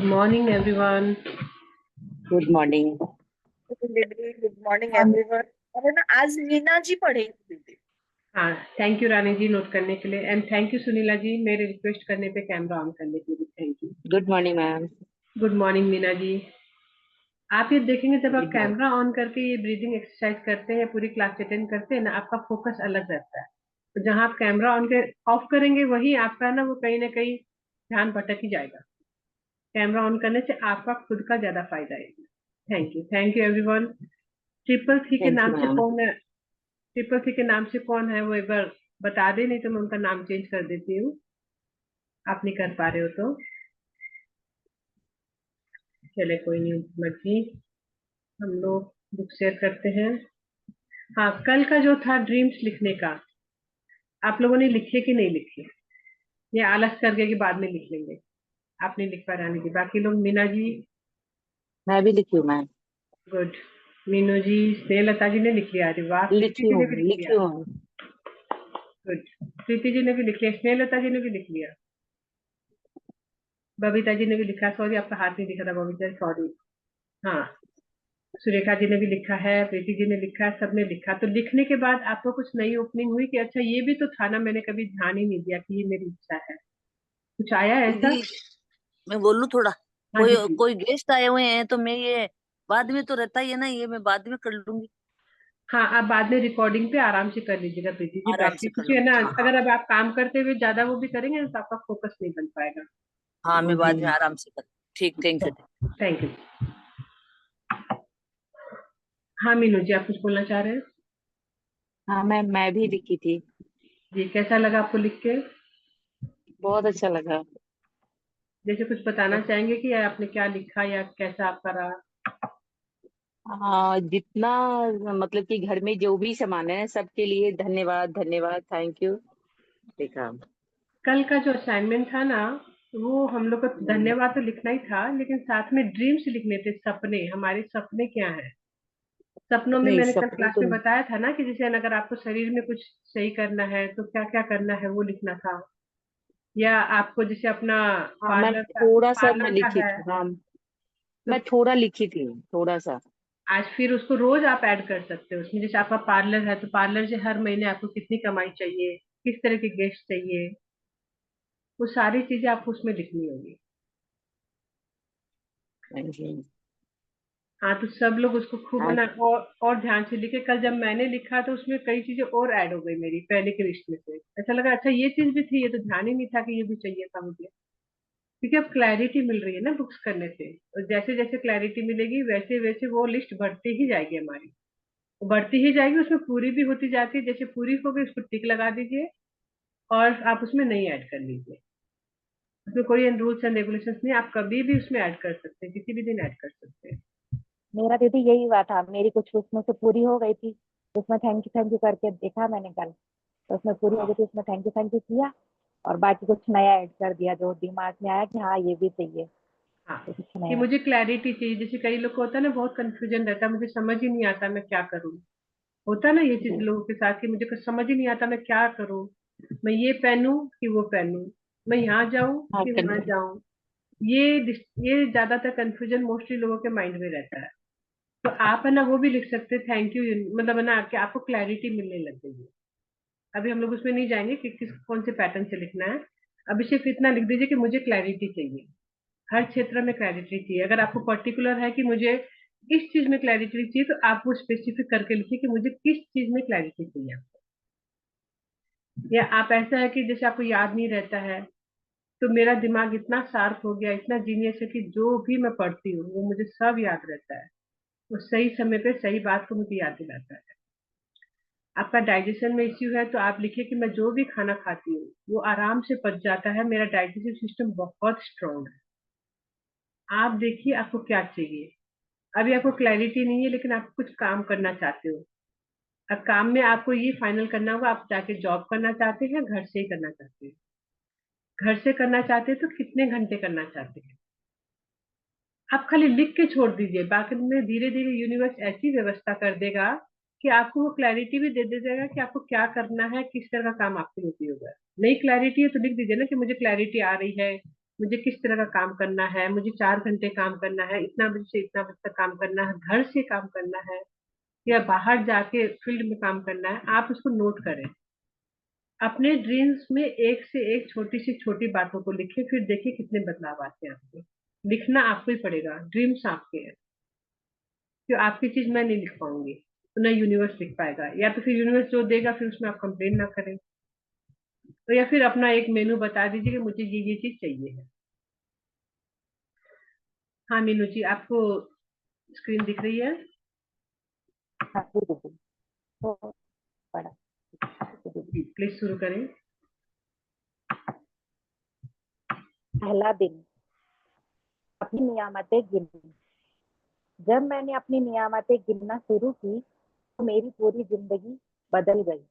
morning, everyone. Good morning. Good morning everyone. और है ना, आज नीना जी पढ़ेंगी दीदी। हाँ, thank you Rani ji note करने के लिए and thank you Sunila ji मेरे रिक्वेस्ट करने पे कैमरा ऑन करने के लिए thank you. Good morning ma'am. Good morning Meena ji. आप ये देखेंगे जब आप गुड मॉर्निंग। कैमरा ऑन करके ये ब्रीदिंग एक्सरसाइज करते हैं पूरी क्लास अटेंड करते हैं ना आपका फोकस अलग रहता है। तो जहाँ आप कैमरा ऑन के ऑफ करेंगे वही आपका वो कहीं ना कहीं ध्यान भटक ही जाएगा। कैमरा ऑन करने से आपका खुद का ज्यादा फायदा है। Thank you everyone. Triple three के थैंक यू नाम से मैम। कौन है? ट्रिपल थ्री के नाम से कौन है वो एक बार बता दे, नहीं तो मैं उनका नाम चेंज कर देती हूँ। आप नहीं कर पा रहे हो तो चले, कोई नहीं, मर्जी। हम लोग बुक शेयर करते हैं। हाँ, कल का जो था ड्रीम्स लिखने का, आप लोगों ने लिखे कि नहीं लिखे? ये आलस करके कि बाद में लिख लेंगे? आप नहीं लिख पा रानी जी, बाकी लोग? मीना जी? मैं भी लिखी हूँ मैम। गुड। मीनू जी, स्नेहलता जी ने लिख लिया, अरे वाह, प्रीति लिखी जी हूँ ने भी लिख लिखी लिया। हूँ। गुड। प्रीति जी ने भी लिख लिया, स्नेहलता जी ने भी लिख लिया, बबीता जी ने भी लिखा। सॉरी आपका हाथ नहीं दिखा था बबीता, सॉरी। हाँ, सुरेखा जी ने भी लिखा है, प्रीति जी ने लिखा है, सबने लिखा। तो लिखने के बाद आपको कुछ नई ओपनिंग हुई कि अच्छा ये भी तो था ना, मैंने कभी ध्यान ही नहीं दिया कि ये मेरी इच्छा है? कुछ आया ऐसा? दीदी मैं बोलूँ थोड़ा। हाँ कोई जी जी। कोई गेस्ट आए हुए हैं तो मैं ये बाद में तो रहता ही है ना, ये मैं बाद में कर लूंगी। हाँ, आप बाद में रिकॉर्डिंग पे आराम से कर लीजिएगा प्रीति जी आराम बैठ के, से कर क्योंकि है लूंगी, ना हाँ हाँ। अगर अब आप काम करते हुए ज्यादा वो भी करेंगे ना तो आपका फोकस नहीं बन पाएगा। हाँ मैं जी बाद में जी। आराम से कर। ठीक, थैंक यू। Thank you. हाँ मीनू जी, आप कुछ बोलना चाह रहे हैं? हाँ मैम, मैं भी लिखी थी। जी, कैसा लगा आपको लिख के? बहुत अच्छा लगा। जैसे कुछ बताना चाहेंगे कि आपने क्या लिखा या कैसा आपका रहा? हाँ, जितना मतलब कि घर में जो भी सामान है सबके लिए धन्यवाद धन्यवाद, थैंक यू लिखा। कल का जो असाइनमेंट था ना, वो हम लोग को धन्यवाद तो लिखना ही था, लेकिन साथ में ड्रीम्स लिखने थे, सपने। हमारे सपने क्या है? सपनों में नहीं, मैंने कल सपने क्लास तो में बताया था ना कि जैसे अगर आपको शरीर में कुछ सही करना है तो क्या क्या करना है वो लिखना था। या आपको जैसे अपना हाँ मैम, पार्लर का थोड़ा सा मैं पार्लर का लिखी है थी। हाँ, तो मैं थोड़ा लिखी थी, थोड़ा सा। आज फिर उसको रोज आप ऐड कर सकते हो उसमें। जैसे आपका पार्लर है तो पार्लर से हर महीने आपको कितनी कमाई चाहिए, किस तरह के गेस्ट चाहिए, वो सारी चीजें आपको उसमें लिखनी होगी। Thank you. हाँ, तो सब लोग उसको खूब हाँ। बना और ध्यान से लिखे। कल जब मैंने लिखा तो उसमें कई चीजें और ऐड हो गई मेरी पहले के लिस्ट में से। ऐसा लगा अच्छा ये चीज भी थी, ये तो ध्यान ही नहीं था कि ये भी चाहिए था मुझे। क्योंकि अब क्लैरिटी मिल रही है ना बुक्स करने से, और जैसे जैसे क्लैरिटी मिलेगी वैसे वैसे वो लिस्ट बढ़ती ही जाएगी हमारी। वो बढ़ती ही जाएगी, उसमें पूरी भी होती जाती है। जैसे पूरी हो गई उसको टिक लगा दीजिए और आप उसमें नहीं ऐड कर लीजिए। उसमें कोई रूल्स एंड रेगुलेशंस नहीं, आप कभी भी उसमें ऐड कर सकते हैं, किसी भी दिन ऐड कर सकते हैं। मेरा दीदी यही हुआ था, मेरी कुछ उसमें से पूरी हो गई थी। उसमें थैंक यू करके देखा मैंने कल, तो उसमें पूरी हो गई थी, उसमें थैंक यू किया। और बाकी कुछ नया ऐड कर दिया जो दिमाग में आया कि हाँ ये भी चाहिए, हाँ, तो कुछ कि नया। मुझे क्लैरिटी चाहिए। जैसे कई लोग को होता है ना, बहुत कंफ्यूजन रहता है, मुझे समझ ही नहीं आता मैं क्या करूँ। होता है ना ये चीज जी। लोगों के साथ कि मुझे कुछ समझ ही नहीं आता मैं क्या करूँ। मैं ये पहनूं कि वो पहनूं, मैं यहाँ जाऊं हाँ कि वहां कर। जाऊं। ये ये ज्यादातर कंफ्यूजन मोस्टली लोगों के माइंड में रहता है। तो आप है ना वो भी लिख सकते हैं थैंक यू, मतलब है ना कि आपको क्लैरिटी मिलने लग गई है। अभी हम लोग उसमें नहीं जाएंगे कि किस कौन से पैटर्न से लिखना है। अभी सिर्फ इतना लिख दीजिए कि मुझे क्लैरिटी चाहिए, हर क्षेत्र में क्लैरिटी चाहिए। अगर आपको पर्टिकुलर है कि मुझे इस चीज में क्लैरिटी चाहिए तो आप वो स्पेसिफिक करके लिखिए कि मुझे किस चीज में क्लैरिटी चाहिए आपको। या आप ऐसा है कि जैसे आपको याद नहीं रहता है, तो मेरा दिमाग इतना शार्प हो गया, इतना जीनियस है कि जो भी मैं पढ़ती हूँ वो मुझे सब याद रहता है। वो सही समय पे सही बात को मुझे याद दिलाता है। आपका डाइजेशन में इश्यू है तो आप लिखिए कि मैं जो भी खाना खाती हूँ वो आराम से पच जाता है, मेरा डाइजेस्टिव सिस्टम बहुत स्ट्रांग है। आप देखिए आपको क्या चाहिए। अभी आपको क्लैरिटी नहीं है लेकिन आप कुछ काम करना चाहते हो। अब काम में आपको ये फाइनल करना होगा, आप जाके जॉब करना चाहते हैं, घर से ही करना चाहते हैं। घर से करना चाहते हैं तो कितने घंटे करना चाहते हैं? आप खाली लिख के छोड़ दीजिए, बाकी में धीरे धीरे यूनिवर्स ऐसी व्यवस्था कर देगा कि आपको वो क्लैरिटी भी दे देगा कि आपको क्या करना है, किस तरह का काम आपके लिए उपयोग है। नई क्लैरिटी है तो लिख दीजिए ना कि मुझे क्लैरिटी आ रही है मुझे किस तरह का काम करना है, मुझे 4 घंटे काम करना है, इतना बजे से इतना बजे तक काम करना है, घर से काम करना है या बाहर जाके फील्ड में काम करना है, आप उसको नोट करें। अपने ड्रीम्स में एक से एक छोटी से छोटी बातों को लिखिए, फिर देखिए कितने बदलाव आते हैं आपके। लिखना आपको ही पड़ेगा, ड्रीम्स आपके हैं। जो आपकी चीज मैं नहीं लिख पाऊंगी तो ना यूनिवर्स लिख पाएगा, या तो फिर यूनिवर्स जो देगा फिर उसमें आप कंप्लेन ना करें। तो या फिर अपना एक मेनू बता दीजिए कि मुझे ये चीज चाहिए है। हाँ मीनू जी, आपको स्क्रीन दिख रही है? हाँ जी दीदी। तो पढ़ा दीदी। प्लीज शुरू करें। पहला दिन, अपनी नियामतें गिननी। जब मैंने अपनी नियामतें गिनना शुरू की तो मेरी पूरी जिंदगी बदल गई।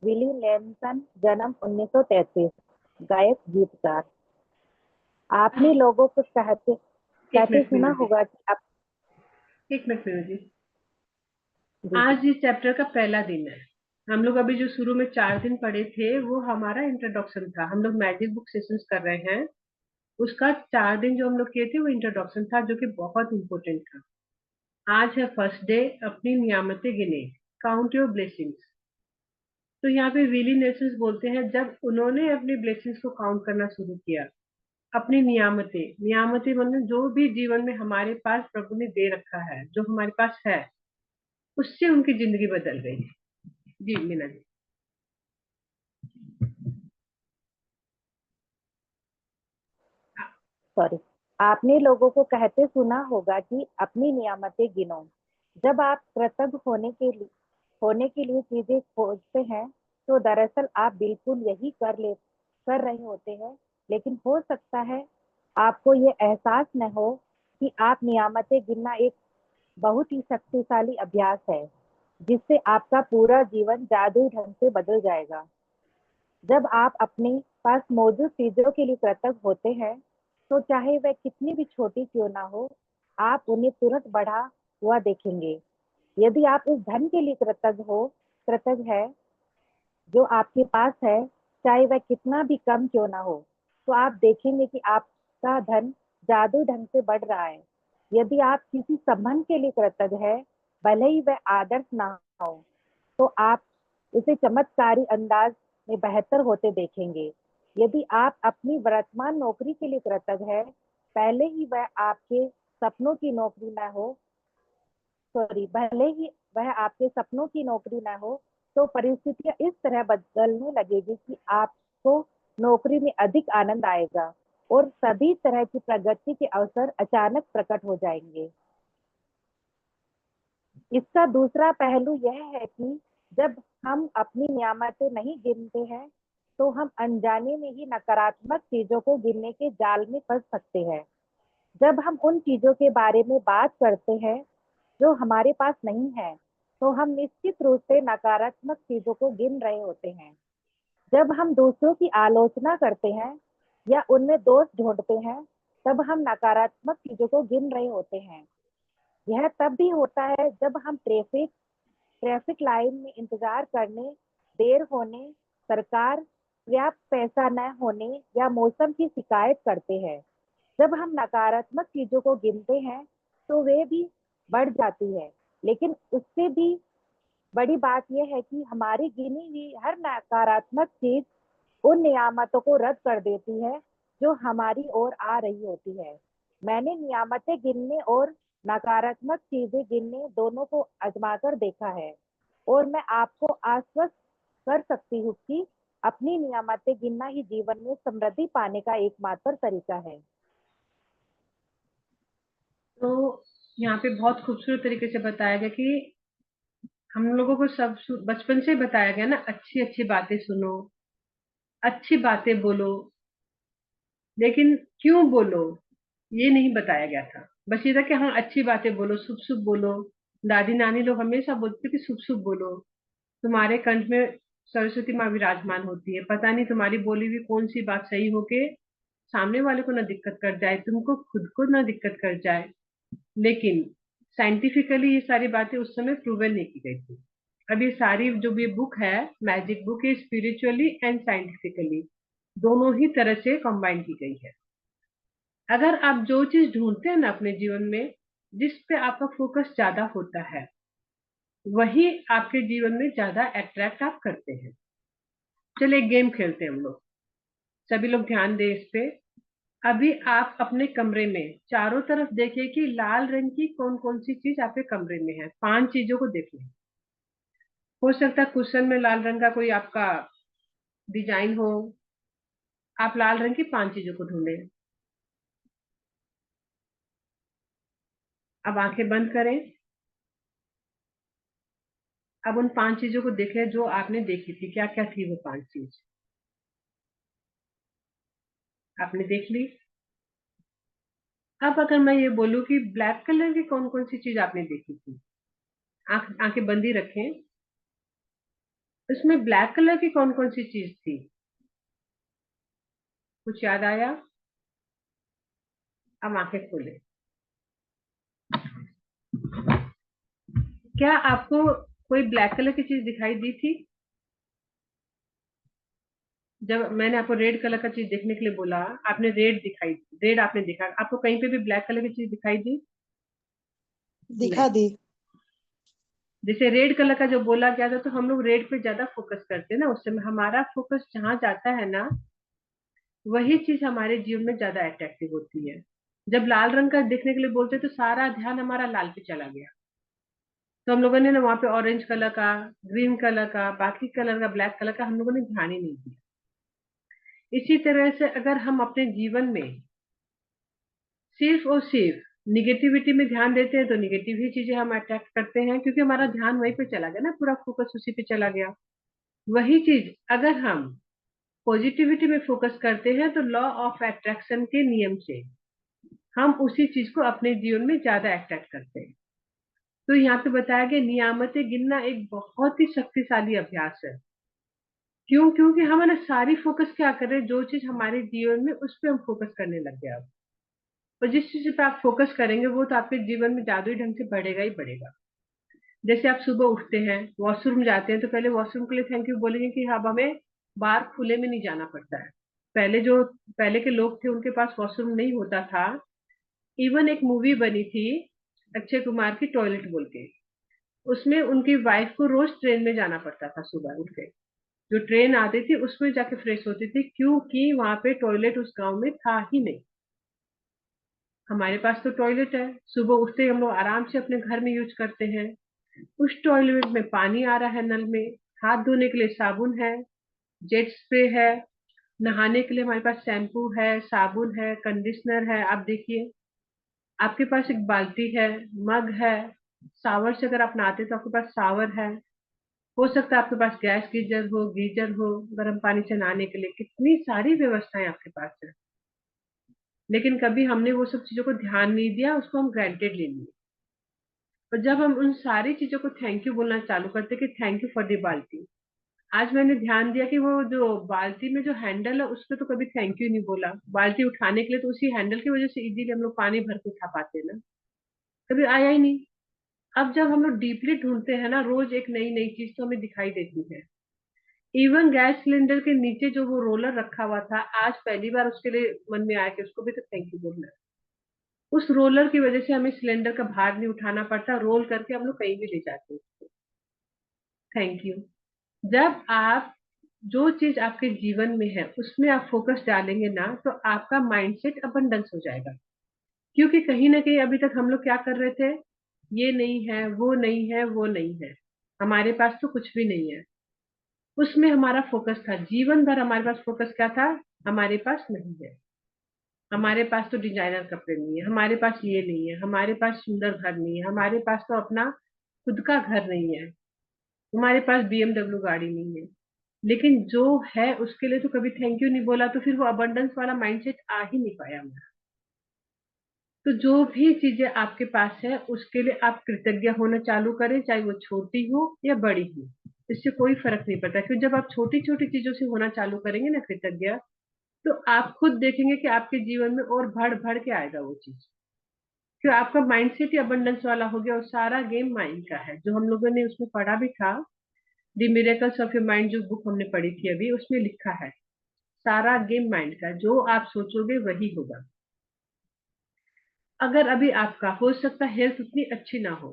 विली लेमसन, जन्म 1933, गायक गीतकार। आपने लोगों को कहते एक कहते मिनट सुना मीनू जी, होगा कि आप एक मिनट मीनू जी। जी जी आज इस चैप्टर का पहला दिन है। हम लोग अभी जो शुरू में 4 दिन पढ़े थे वो हमारा इंट्रोडक्शन था। हम लोग मैजिक बुक सेशंस कर रहे हैं, उसका 4 दिन जो हम लोग किए थे वो इंट्रोडक्शन था, जो कि बहुत इंपॉर्टेंट था। आज है फर्स्ट डे, अपनी नियामतें गिने, काउंट योर ब्लेसिंग्स। तो यहाँ पे विली नेल्सन बोलते हैं जब उन्होंने अपनी ब्लेसिंग्स को काउंट करना शुरू किया, अपनी नियामतें, नियामतें मतलब जो भी जीवन में हमारे पास प्रभु ने दे रखा है, जो हमारे पास है, उससे उनकी जिंदगी बदल गई। जी मीना जी। सॉरी। आपने लोगों को कहते सुना होगा कि अपनी नियामतें गिनो। जब आप कृतज्ञ होने के लिए चीजें खोजते हैं तो दरअसल आप बिल्कुल यही कर रहे होते हैं। लेकिन हो सकता है आपको ये एहसास न हो कि आप नियामतें गिनना एक बहुत ही शक्तिशाली अभ्यास है जिससे आपका पूरा जीवन जादुई ढंग से बदल जाएगा। जब आप अपने पास मौजूद चीजों के लिए कृतज्ञ होते हैं तो चाहे वह कितनी भी छोटी क्यों ना हो, आप उन्हें तुरंत बढ़ा हुआ देखेंगे। यदि आप उस धन के लिए कृतज्ञ है जो आपके पास है, चाहे वह कितना भी कम क्यों ना हो, तो आप देखेंगे कि आपका धन जादू ढंग से बढ़ रहा है। यदि आप किसी संबंध के लिए कृतज्ञ है, भले ही वह आदर्श ना हो, तो आप उसे चमत्कारी अंदाज में बेहतर होते देखेंगे। यदि आप अपनी वर्तमान नौकरी के लिए कृतज्ञ है, पहले ही वह आपके सपनों की नौकरी ना हो सॉरी भले ही वह आपके सपनों की नौकरी ना हो, तो परिस्थितियां इस तरह बदलने लगेगी कि आपको नौकरी में अधिक आनंद आएगा और सभी तरह की प्रगति के अवसर अचानक प्रकट हो जाएंगे। इसका दूसरा पहलू यह है कि जब हम अपनी नियामतें नहीं गिनते हैं तो हम अनजाने में ही नकारात्मक चीजों को गिनने के जाल में फंस सकते हैं। जब हम उन चीजों के बारे में बात करते हैं जो हमारे पास नहीं है, तो हम निश्चित रूप से नकारात्मक चीजों को गिन रहे होते हैं। जब हम दूसरों की आलोचना करते हैं या उनमें दोष ढूंढते हैं, तब हम नकारात्मक चीजों को गिन रहे होते हैं। यह तब भी होता है जब हम ट्रैफिक लाइन में इंतजार करने, देर होने, सरकार पर्याप्त पैसा न होने या मौसम की शिकायत करते हैं। जब हम नकारात्मक चीजों को गिनते हैं तो वे भी बढ़ जाती है, लेकिन उससे भी बड़ी बात यह है कि हमारी गिनी हुई हर नकारात्मक चीज उन नियामतों को रद्द कर देती है जो हमारी ओर आ रही होती है। मैंने नियामतें गिनने और नकारात्मक चीजें गिनने दोनों को आजमाकर देखा है और मैं आपको आश्वस्त कर सकती हूँ कि अपनी नियामतें गिनना ही जीवन में समृद्धि पाने का एकमात्र तरीका है। तो यहाँ पे बहुत खूबसूरत तरीके से बताया गया कि हम लोगों को सब बचपन से बताया गया ना, अच्छी अच्छी बातें सुनो, अच्छी बातें बोलो, लेकिन क्यों बोलो ये नहीं बताया गया था। बस ये था कि हाँ अच्छी बातें बोलो, शुभ शुभ बोलो। दादी नानी लोग हमेशा बोलते थे कि शुभ शुभ बोलो, तुम्हारे कंठ में सरस्वती माँ विराजमान होती है, पता नहीं तुम्हारी बोली हुई कौन सी बात सही होके सामने वाले को ना दिक्कत कर जाए, तुमको खुद को ना दिक्कत कर जाए। लेकिन साइंटिफिकली ये सारी बातें उस समय प्रूवन नहीं की गई थी। अब ये सारी जो भी बुक है, मैजिक बुक, ये स्पिरिचुअली एंड साइंटिफिकली दोनों ही तरह से कंबाइन की गई है। अगर आप जो चीज ढूंढते हैं ना अपने जीवन में, जिस पे आपका फोकस ज्यादा होता है, वही आपके जीवन में ज्यादा अट्रैक्ट आप करते हैं। चलिए एक गेम खेलते हैं हम लोग, सभी लोग ध्यान दें इस पे। अभी आप अपने कमरे में चारों तरफ देखिए कि लाल रंग की कौन कौन सी चीज आपके कमरे में है। 5 चीजों को देख लें। हो सकता है कुशन में लाल रंग का कोई आपका डिजाइन हो। आप लाल रंग की 5 चीजों को ढूंढें। अब आंखें बंद करें। अब उन 5 चीजों को देखें जो आपने देखी थी। क्या क्या थी वो 5 चीज? आपने देख ली। अब अगर मैं ये बोलूं कि ब्लैक कलर की कौन कौन सी चीज आपने देखी थी, आंखें बंद ही रखें। उसमें ब्लैक कलर की कौन कौन सी चीज थी? कुछ याद आया? अब आंखें खोलें। क्या आपको कोई ब्लैक कलर की चीज दिखाई दी थी? जब मैंने आपको रेड कलर का चीज देखने के लिए बोला, आपने रेड आपने देखा। आपको कहीं पे भी ब्लैक कलर की चीज दिखाई दी? दिखा नहीं। दी। जैसे रेड कलर का जो बोला गया था, तो हम लोग रेड पे ज्यादा फोकस करते हैं ना, उस समय हमारा फोकस जहां जाता है ना, वही चीज हमारे जीवन में ज्यादा अट्रैक्टिव होती है। जब लाल रंग का देखने के लिए बोलते हैं, तो सारा ध्यान हमारा लाल पे चला गया। तो हम लोगों ने ना वहां पे ऑरेंज कलर का, ग्रीन कलर का, बाकी कलर का, ब्लैक कलर का हम लोगों ने ध्यान ही नहीं दिया। इसी तरह से अगर हम अपने जीवन में सिर्फ और सिर्फ निगेटिविटी में ध्यान देते हैं, तो निगेटिव ही चीजें हम अट्रैक्ट करते हैं, क्योंकि हमारा ध्यान वहीं पे चला गया ना, पूरा फोकस उसी पे चला गया। वही चीज अगर हम पॉजिटिविटी में फोकस करते हैं, तो लॉ ऑफ अट्रैक्शन के नियम से हम उसी चीज को अपने जीवन में ज्यादा अट्रैक्ट करते हैं। तो यहाँ पे बताया गया नियामतें गिनना एक बहुत ही शक्तिशाली अभ्यास है। क्यों? क्योंकि हम है ना सारी फोकस क्या कर रहे हैं, जो चीज हमारे जीवन में उस पर हम फोकस करने लग गए अब। और जिस चीज पे आप फोकस करेंगे, वो तो आपके जीवन में जादुई ढंग से बढ़ेगा ही बढ़ेगा। जैसे आप सुबह उठते हैं, वॉशरूम जाते हैं, तो पहले वॉशरूम के लिए थैंक यू बोलेंगे कि अब हमें बाहर खुले में नहीं जाना पड़ता है। पहले के लोग थे, उनके पास वॉशरूम नहीं होता था। इवन एक मूवी बनी थी अक्षय कुमार की, टॉयलेट बोल के। उसमें उनकी वाइफ को रोज ट्रेन में जाना पड़ता था, सुबह उठ के जो ट्रेन आती थी उसमें जाके फ्रेश होती थी, क्योंकि वहां पे टॉयलेट उस गांव में था ही नहीं। हमारे पास तो टॉयलेट है, सुबह उठते ही हम लोग आराम से अपने घर में यूज करते हैं। उस टॉयलेट में पानी आ रहा है नल में, हाथ धोने के लिए साबुन है, जेट स्प्रे है, नहाने के लिए हमारे पास शैम्पू है, साबुन है, कंडीशनर है। आप देखिए, आपके पास एक बाल्टी है, मग है, शावर से अगर आप नहाते तो आपके पास शावर है। हो सकता है आपके पास गीजर हो गर्म पानी से नहाने के लिए। कितनी सारी व्यवस्थाएं आपके पास है, लेकिन कभी हमने वो सब चीजों को ध्यान नहीं दिया, उसको हम ग्रांटेड ले लिए। और जब हम उन सारी चीजों को थैंक यू बोलना चालू करते कि थैंक यू फॉर दी बाल्टी, आज मैंने ध्यान दिया कि वो जो बाल्टी में जो हैंडल है, उस पर तो कभी थैंक यू नहीं बोला। बाल्टी उठाने के लिए तो उसी हैंडल की वजह से इजीली हम लोग पानी भर के उठा पाते हैं ना, कभी आया ही नहीं। अब जब हम लोग डीपली ढूंढते हैं ना, रोज एक नई नई चीज तो हमें दिखाई देती है। इवन गैस सिलेंडर के नीचे जो वो रोलर रखा हुआ था, आज पहली बार उसके लिए मन में आया कि उसको भी तो थैंक यू बोलना है। उस रोलर की वजह से हमें सिलेंडर का भार नहीं उठाना पड़ता, रोल करके हम लोग कहीं भी ले जाते हैं उसको। Thank you. जब आप जो चीज आपके जीवन में है उसमें आप फोकस डालेंगे ना, तो आपका माइंडसेट अबंडेंस हो जाएगा। क्योंकि कहीं ना कहीं अभी तक हम लोग क्या कर रहे थे, ये नहीं है, वो नहीं है, वो नहीं है, हमारे पास तो कुछ भी नहीं है। उसमें हमारा फोकस था, जीवन भर हमारे पास फोकस क्या था, हमारे पास नहीं है, हमारे पास तो डिजाइनर कपड़े नहीं है, हमारे पास ये नहीं है, हमारे पास सुंदर घर नहीं है, हमारे पास तो अपना खुद का घर नहीं है, हमारे पास बीएमडब्ल्यू गाड़ी नहीं है। लेकिन जो है उसके लिए तो कभी थैंक यू नहीं बोला, तो फिर वो अबंडेंस वाला माइंडसेट आ ही नहीं पाया हमारा। तो जो भी चीजें आपके पास है, उसके लिए आप कृतज्ञ होना चालू करें, चाहे वो छोटी हो या बड़ी हो, इससे कोई फर्क नहीं पड़ता। क्योंकि जब आप छोटी छोटी चीजों से होना चालू करेंगे ना कृतज्ञ, तो आप खुद देखेंगे कि आपके जीवन में और बढ़ बढ़ के आएगा वो चीज। क्यों? आपका माइंडसेट ही अबंडेंस वाला हो गया, और सारा गेम माइंड का है, जो हम लोगों ने उसमें पढ़ा भी था। The miracles of your mind जो बुक हमने पढ़ी थी अभी, उसमें लिखा है सारा गेम माइंड का, जो आप सोचोगे वही होगा। अगर अभी आपका हो सकता है हेल्थ उतनी अच्छी ना हो,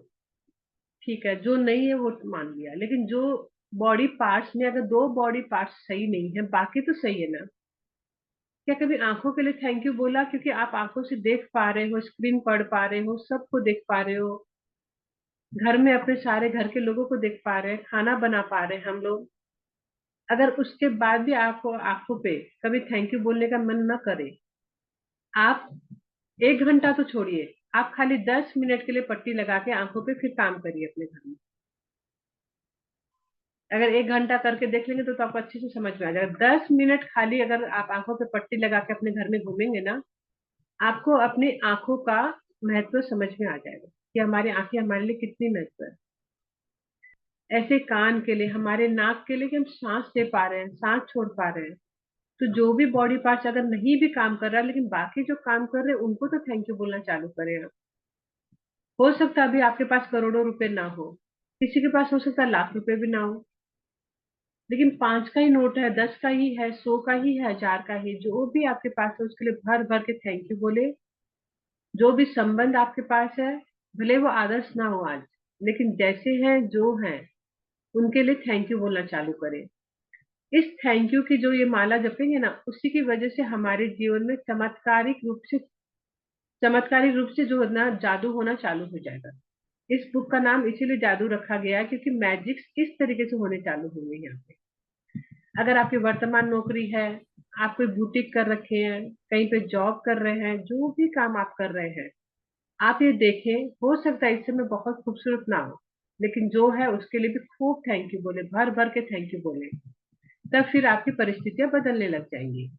ठीक है, जो नहीं है वो मान लिया, लेकिन जो बॉडी पार्ट्स में अगर दो बॉडी पार्ट्स सही नहीं है, बाकी तो सही है ना। क्या कभी आंखों के लिए थैंक यू बोला? क्योंकि आप आंखों से देख पा रहे हो, स्क्रीन पढ़ पा रहे हो, सबको देख पा रहे हो, घर में अपने सारे घर के लोगों को देख पा रहे हैं, खाना बना पा रहे हैं हम लोग। अगर उसके बाद भी आपको आंखों पे कभी थैंक यू बोलने का मन न करे, आप 1 घंटा तो छोड़िए, आप खाली 10 मिनट के लिए पट्टी लगा के आंखों पे फिर काम करिए अपने घर में। अगर 1 घंटा करके देख लेंगे तो आपको अच्छे से समझ में आ जाएगा। 10 मिनट खाली अगर आप आंखों पे पट्टी लगा के अपने घर में घूमेंगे ना, आपको अपनी आंखों का महत्व समझ में आ जाएगा कि हमारी आंखें हमारे लिए कितनी महत्व है। ऐसे कान के लिए, हमारे नाक के लिए कि हम सांस ले पा रहे हैं, सांस छोड़ पा रहे हैं। तो जो भी बॉडी पार्ट्स अगर नहीं भी काम कर रहा है, लेकिन बाकी जो काम कर रहे हैं उनको तो थैंक यू बोलना चालू करें आप। हो सकता है अभी आपके पास करोड़ों रुपए ना हो, किसी के पास हो सकता है लाख रुपए भी ना हो, लेकिन 5 का ही नोट है, 10 का ही है, 100 का ही है, 1000 का ही, जो भी आपके पास है उसके लिए भर भर के थैंक यू बोले। जो भी संबंध आपके पास है, भले वो आदर्श ना हो आज, लेकिन जैसे हैं जो हैं उनके लिए थैंक यू बोलना चालू करें। इस थैंक यू की जो ये माला जपेंगे ना, उसी की वजह से हमारे जीवन में चमत्कारिक रूप से जो है ना जादू होना चालू हो जाएगा। इस बुक का नाम इसीलिए जादू रखा गया है, क्योंकि मैजिक्स इस तरीके से होने चालू होंगे यहाँ पे। अगर आपकी वर्तमान नौकरी है, आप कोई बुटीक कर रखे हैं, कहीं पे जॉब कर रहे हैं, जो भी काम आप कर रहे हैं, आप ये देखें, हो सकता है इस समय बहुत खूबसूरत ना हो, लेकिन जो है उसके लिए भी खूब थैंक यू बोले, भर भर के थैंक यू बोले, तब फिर आपकी परिस्थितियां बदलने लग जाएंगी।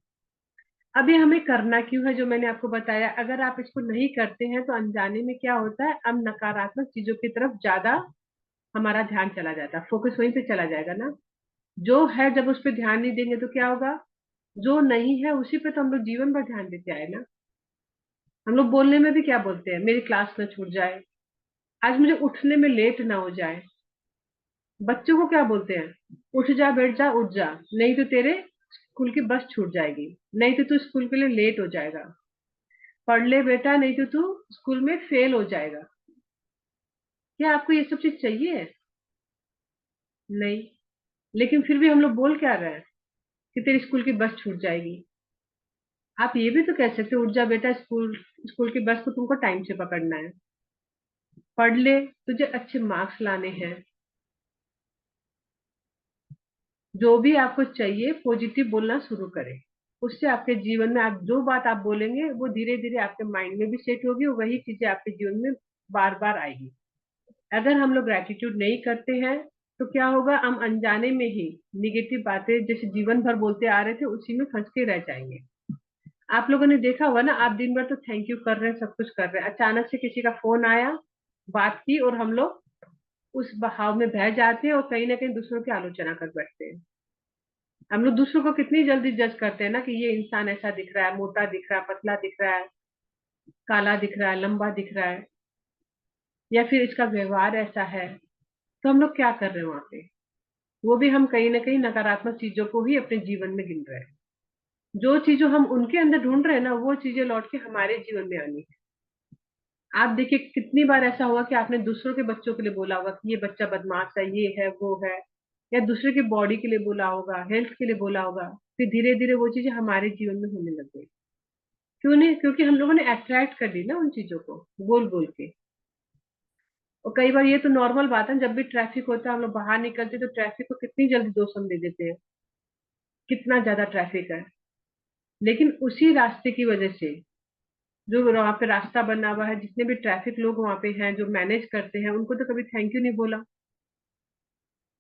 अब ये हमें करना क्यों है, जो मैंने आपको बताया, अगर आप इसको नहीं करते हैं तो अनजाने में क्या होता है, अब नकारात्मक चीजों की तरफ ज्यादा हमारा ध्यान चला जाता है, फोकस वहीं पे चला जाएगा ना। जो है जब उस पर ध्यान नहीं देंगे तो क्या होगा, जो नहीं है उसी पे तो हम लोग जीवन भर ध्यान देते आए ना। हम लोग बोलने में भी क्या बोलते हैं, मेरी क्लास ना छूट जाए, आज मुझे उठने में लेट ना हो जाए। बच्चों को क्या बोलते हैं, उठ जा, बैठ जा, उठ जा, नहीं तो तेरे स्कूल की बस छूट जाएगी, नहीं तो तू स्कूल के लिए लेट हो जाएगा, पढ़ ले बेटा, नहीं तो तू स्कूल में फेल हो जाएगा। क्या आपको ये सब चीज चाहिए? नहीं। लेकिन फिर भी हम लोग बोल क्या रहे हैं कि तेरी स्कूल की बस छूट जाएगी। आप ये भी तो कह सकते हो, उठ जा बेटा, स्कूल स्कूल की बस को तुमको टाइम से पकड़ना है, पढ़ ले, तुझे अच्छे मार्क्स लाने हैं। जो भी आपको चाहिए पॉजिटिव बोलना शुरू करें, उससे आपके जीवन में आप जो बात आप बोलेंगे वो धीरे धीरे आपके माइंड में भी सेट होगी, और वही चीजें आपके जीवन में बार बार आएगी। अगर हम लोग ग्रेटिट्यूड नहीं करते हैं तो क्या होगा, हम अनजाने में ही निगेटिव बातें जैसे जीवन भर बोलते आ रहे थे उसी में फंस के रह जाएंगे। आप लोगों ने देखा होगा ना, आप दिन भर तो थैंक यू कर रहे हैं, सब कुछ कर रहे हैं, अचानक से किसी का फोन आया, बात की, और हम लोग उस बहाव में बह जाते हैं और कहीं ना कहीं दूसरों की आलोचना कर बैठते हैं। हम लोग दूसरों को कितनी जल्दी जज करते हैं ना, कि ये इंसान ऐसा दिख रहा है, मोटा दिख रहा है, पतला दिख रहा है, काला दिख रहा है, लंबा दिख रहा है, या फिर इसका व्यवहार ऐसा है। तो हम लोग क्या कर रहे हैं वहां पे, वो भी हम कहीं ना कहीं नकारात्मक चीजों को ही अपने जीवन में गिन रहे हैं। जो चीजों हम उनके अंदर ढूंढ रहे हैं ना, वो चीजें लौट के हमारे जीवन में आनी है। आप देखिए कितनी बार ऐसा हुआ कि आपने दूसरों के बच्चों के लिए बोला होगा कि ये बच्चा बदमाश है, ये है, वो है, या दूसरे की बॉडी के लिए बोला होगा, हेल्थ के लिए बोला होगा, फिर धीरे धीरे वो चीजें हमारे जीवन में होने लग गई। क्यों नहीं? क्योंकि हम लोगों ने अट्रैक्ट कर दी ना उन चीजों को बोल बोल के। और कई बार ये तो नॉर्मल बात है, जब भी ट्रैफिक होता है हम लोग बाहर निकलते तो ट्रैफिक को कितनी जल्दी दोष हम दे देते हैं, कितना ज्यादा ट्रैफिक है। लेकिन उसी रास्ते की वजह से, जो वहां पे रास्ता बना हुआ है, जितने भी ट्रैफिक लोग वहां पे हैं जो मैनेज करते हैं, उनको तो कभी थैंक यू नहीं बोला।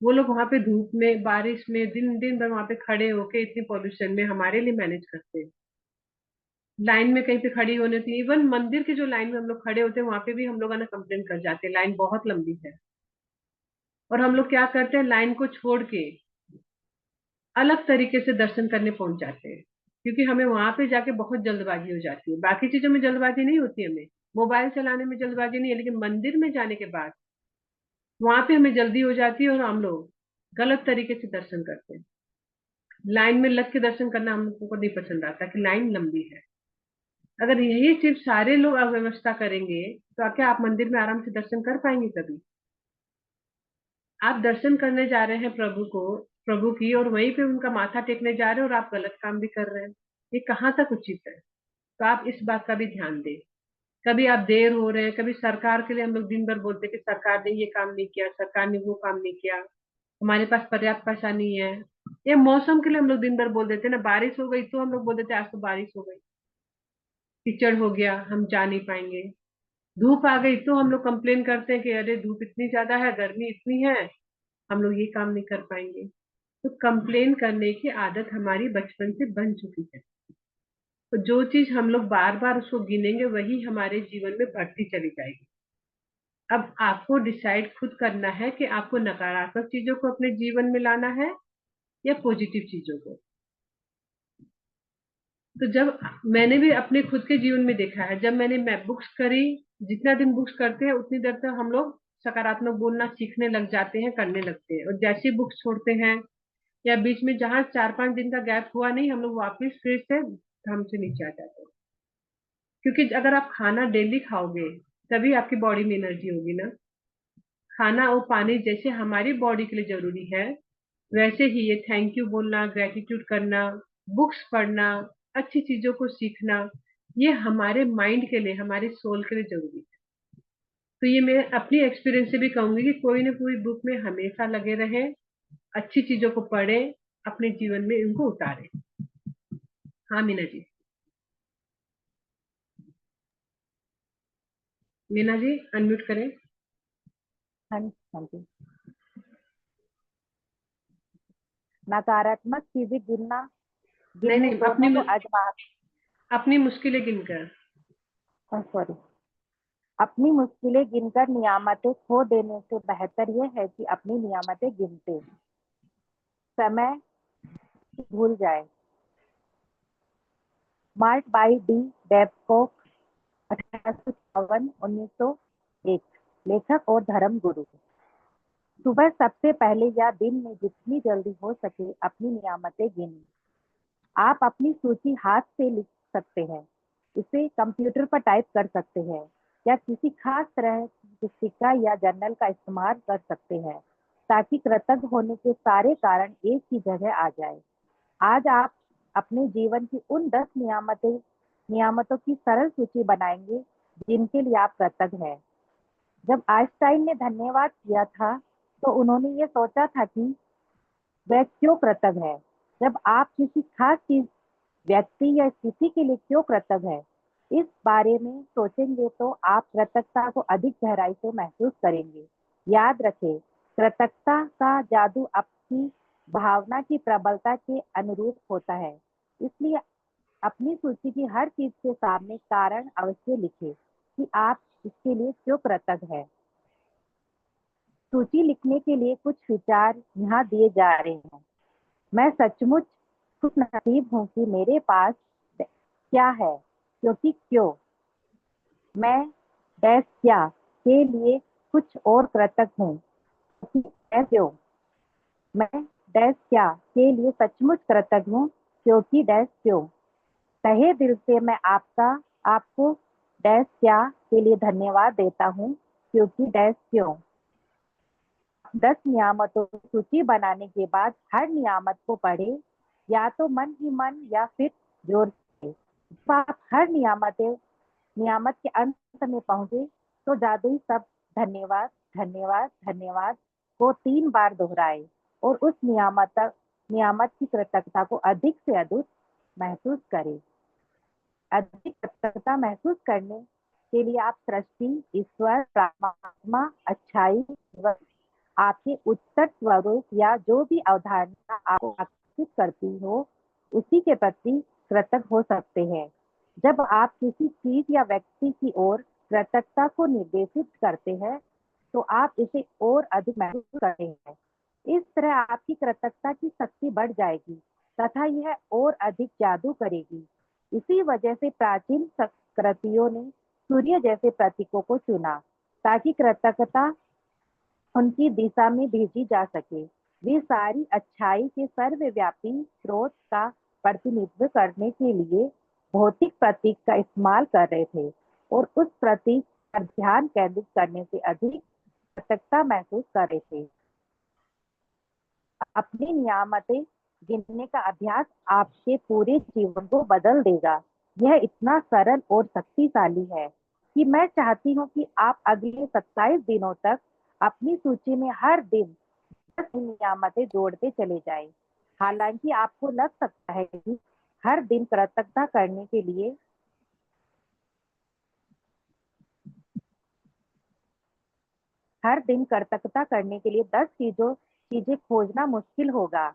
वो लोग वहां पे धूप में, बारिश में, दिन दिन भर वहां पे खड़े होके इतनी पॉल्यूशन में हमारे लिए मैनेज करते हैं। लाइन में कहीं पे खड़ी होने थी, इवन मंदिर की जो लाइन में हम लोग खड़े होते हैं वहां पे भी हम लोग ना कंप्लेन कर जाते हैं, लाइन बहुत लंबी है। और हम लोग क्या करते हैं, लाइन को छोड़ के अलग तरीके से दर्शन करने पहुंच जाते हैं, क्योंकि हमें वहां पे जाके बहुत जल्दबाजी हो जाती है। बाकी चीजों में जल्दबाजी नहीं होती हमें, मोबाइल चलाने में जल्दबाजी नहीं है, लेकिन मंदिर में जाने के बाद वहां पे हमें जल्दी हो जाती है और हम लोग गलत तरीके से दर्शन करते हैं। लाइन में लग के दर्शन करना हम लोगों को नहीं पसंद आता कि लाइन लंबी है। अगर यही सिर्फ सारे लोग अव्यवस्था करेंगे तो क्या आप मंदिर में आराम से दर्शन कर पाएंगे कभी? आप दर्शन करने जा रहे हैं प्रभु की, और वहीं पे उनका माथा टेकने जा रहे हैं और आप गलत काम भी कर रहे हैं। ये कहाँ तक उचित है? तो आप इस बात का भी ध्यान दें। कभी आप देर हो रहे हैं, कभी सरकार के लिए हम लोग दिन भर बोलते हैं कि सरकार ने ये काम नहीं किया, सरकार ने वो काम नहीं किया, हमारे पास पर्याप्त पैसा नहीं है। ये मौसम के लिए हम लोग दिन भर बोल देते हैं ना, बारिश हो गई तो हम लोग बोल देते हैं आज तो बारिश हो गई, कीचड़ हो गया, हम जा नहीं पाएंगे। धूप आ गई तो हम लोग कंप्लेन करते हैं कि अरे धूप इतनी ज्यादा है, गर्मी इतनी है, हम लोग ये काम नहीं कर पाएंगे। तो कंप्लेन करने की आदत हमारी बचपन से बन चुकी है। तो जो चीज हम लोग बार बार उसको गिनेंगे वही हमारे जीवन में बढ़ती चली जाएगी। अब आपको डिसाइड खुद करना है कि आपको नकारात्मक चीजों को अपने जीवन में लाना है या पॉजिटिव चीजों को। तो जब मैंने भी अपने खुद के जीवन में देखा है, जब मैं बुक्स करी, जितना दिन बुक्स करते हैं उतनी देर तक हम लोग सकारात्मक बोलना सीखने लग जाते हैं, करने लगते हैं, और जैसे बुक्स छोड़ते हैं या बीच में जहाँ 4-5 दिन का गैप हुआ नहीं, हम लोग वापस फिर से धम से नीचे आ जाते हैं। क्योंकि अगर आप खाना डेली खाओगे तभी आपकी बॉडी में एनर्जी होगी ना। खाना और पानी जैसे हमारी बॉडी के लिए जरूरी है, वैसे ही ये थैंक यू बोलना, ग्रेटिट्यूड करना, बुक्स पढ़ना, अच्छी चीजों को सीखना, ये हमारे माइंड के लिए, हमारे सोल के लिए जरूरी है। तो ये मैं अपनी एक्सपीरियंस से भी कहूंगी कि कोई ना कोई बुक में हमेशा लगे रहे, अच्छी चीजों को पढ़े, अपने जीवन में इनको उतारे। हाँ मीना जी। मीना जी अनम्यूट करें। हाँ जी, हाँ जी। नकारात्मक चीजें नहीं गिनने नहीं, दोनों को आजमा। अपनी मुश्किलें गिनकर। सॉरी। अपनी मुश्किलें गिनकर नियामतें खो देने से बेहतर यह है कि अपनी नियामतें गिनते समय भूल जाए। मार्क बाई डी बेबकॉक, 1851-1901, लेखक और धर्म गुरु। सुबह सबसे पहले या दिन में जितनी जल्दी हो सके अपनी नियामतें गिनें। आप अपनी सूची हाथ से लिख सकते हैं, इसे कंप्यूटर पर टाइप कर सकते हैं, या किसी खास तरह की पुस्तिका या जर्नल का इस्तेमाल कर सकते हैं, ताकि कृतज्ञ होने के सारे कारण एक ही जगह आ जाए। आज आप अपने जीवन की उन 10 नियामतों की सरल सूची बनाएंगे जिनके लिए आप कृतज्ञ हैं। जब आइंस्टाइन ने धन्यवाद किया था तो उन्होंने ये सोचा था कि वह क्यों कृतज्ञ है। जब आप किसी खास चीज, व्यक्ति या स्थिति के लिए क्यों कृतज्ञ है, इस बारे में सोचेंगे तो आप कृतज्ञता को अधिक गहराई से महसूस करेंगे। याद रखें, कृतज्ञता का जादू आपकी भावना की प्रबलता के अनुरूप होता है। इसलिए अपनी सूची की हर चीज के सामने कारण अवश्य लिखें कि आप इसके लिए क्यों कृतज्ञ हैं। सूची लिखने के लिए कुछ विचार यहाँ दिए जा रहे हैं। मैं सचमुच खुशनसीब हूँ कि मेरे पास क्या है, क्योंकि क्यों। मैं डैश क्या के लिए कुछ और कृतज्ञ हूँ, क्योंकि डैश क्यों। मैं डैश क्या के लिए सचमुच कृतज्ञ हूँ, क्योंकि डैश क्यों। तहे दिल से मैं आपको डैश क्या के लिए धन्यवाद देता हूँ, क्योंकि डैश क्यों। 10 नियामतों की सूची बनाने के बाद हर नियामत को पढ़े, या तो मन ही मन या फिर जोर से। जब आप हर नियामत के अंत में पहुंचे तो जादुई शब्द धन्यवाद धन्यवाद धन्यवाद को 3 बार दोहराए, और उस नियामत की कृतज्ञता को अधिक से अधिक महसूस करें। अधिक कृतज्ञता महसूस करने के लिए आप सृष्टि, ईश्वर, परमात्मा, अच्छाई, आपके उच्चतर स्वरूप या जो भी अवधारणा आपको आकर्षित करती हो, उसी के प्रति कृतज्ञ हो सकते हैं। जब आप किसी चीज या व्यक्ति की ओर कृतज्ञता को निर्देशित करते हैं तो आप इसे और अधिक महसूस करते हैं। इस तरह आपकी कृतज्ञता की शक्ति बढ़ जाएगी तथा यह और अधिक जादू करेगी। इसी वजह से प्राचीन संस्कृतियों ने सूर्य जैसे प्रतीकों को चुना, ताकि कृतज्ञता उनकी दिशा में भेजी जा सके। वे सारी अच्छाई के सर्वव्यापी स्रोत का प्रतिनिधित्व करने के लिए भौतिक प्रतीक का इस्तेमाल कर रहे थे और उस प्रतीक पर ध्यान केंद्रित करने से अधिक सतर्कता महसूस कर रहे थे। अपनी नियामतें गिनने का अभ्यास आपके पूरे जीवन को बदल देगा। यह इतना सरल और शक्तिशाली है कि मैं चाहती हूँ कि आप अगले 27 दिनों तक अपनी सूची में हर दिन 10 नियामतें जोड़ते चले जाएं। हालांकि आपको लग सकता है कि हर दिन कृतज्ञता करने के लिए हर दिन कृतज्ञता करने के लिए 10 चीजें खोजना मुश्किल होगा,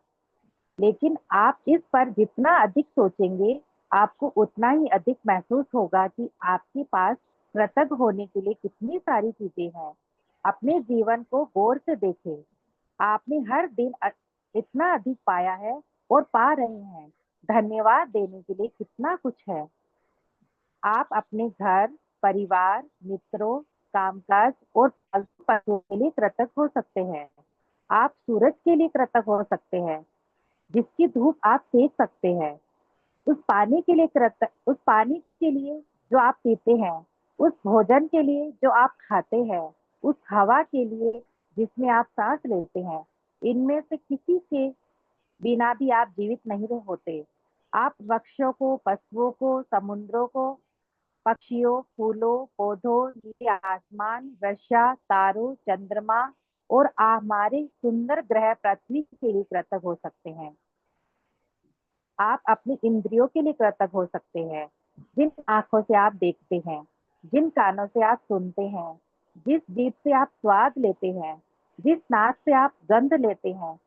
लेकिन आप इस पर जितना अधिक सोचेंगे, आपको उतना ही अधिक महसूस होगा कि आपके पास कृतज्ञ होने के लिए कितनी सारी चीजें हैं। अपने जीवन को गौर से देखें। आपने हर दिन इतना अधिक पाया है और पा रहे हैं। धन्यवाद देने के लिए कितना कुछ है। आप अपने घर, परिवार, मित्रों, कामकाज और पालतू पशुओं के लिए कृतज्ञ हो सकते हैं। आप सूरज के लिए कृतज्ञ हो सकते हैं, जिसकी धूप आप सेक सकते हैं। उस पानी के लिए जो आप पीते हैं, उस भोजन के लिए जो आप खाते हैं, उस हवा के लिए जिसमें आप सांस लेते हैं। इनमें से किसी के बिना भी आप जीवित नहीं रह होते। आप वृक्षों को, पशुओं को, समुद्रों को, पक्षियों, फूलों, पौधों, नीले आसमान, वर्षा, तारों, चंद्रमा और हमारे सुंदर ग्रह पृथ्वी के लिए कृतज्ञ हो सकते हैं। आप अपनी इंद्रियों के लिए कृतज्ञ हो सकते हैं, जिन आंखों से आप देखते हैं, जिन कानों से आप सुनते हैं, जिस जीभ से आप स्वाद लेते हैं, जिस नाक से आप गंध लेते हैं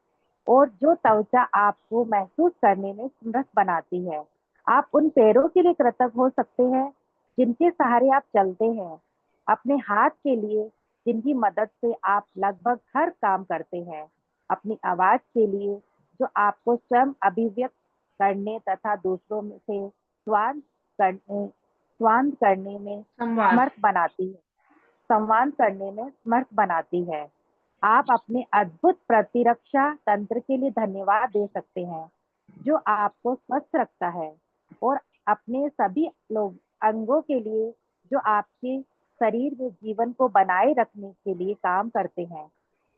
और जो त्वचा आपको महसूस करने में समर्थ बनाती है। आप उन पैरों के लिए कृतज्ञ हो सकते हैं जिनके सहारे आप चलते हैं, अपने हाथ के लिए जिनकी मदद से आप लगभग हर काम करते हैं, अपनी आवाज के लिए जो आपको स्वयं अभिव्यक्त करने तथा दूसरों में से स्वांत करने में संवाद। समर्थ बनाती है संवाद करने में समर्थ बनाती है। आप अपने अद्भुत प्रतिरक्षा तंत्र के लिए धन्यवाद दे सकते हैं, जो आपको स्वस्थ रखता है, और अपने सभी लोग अंगों के लिए जो आपके शरीर में जीवन को बनाए रखने के लिए काम करते हैं।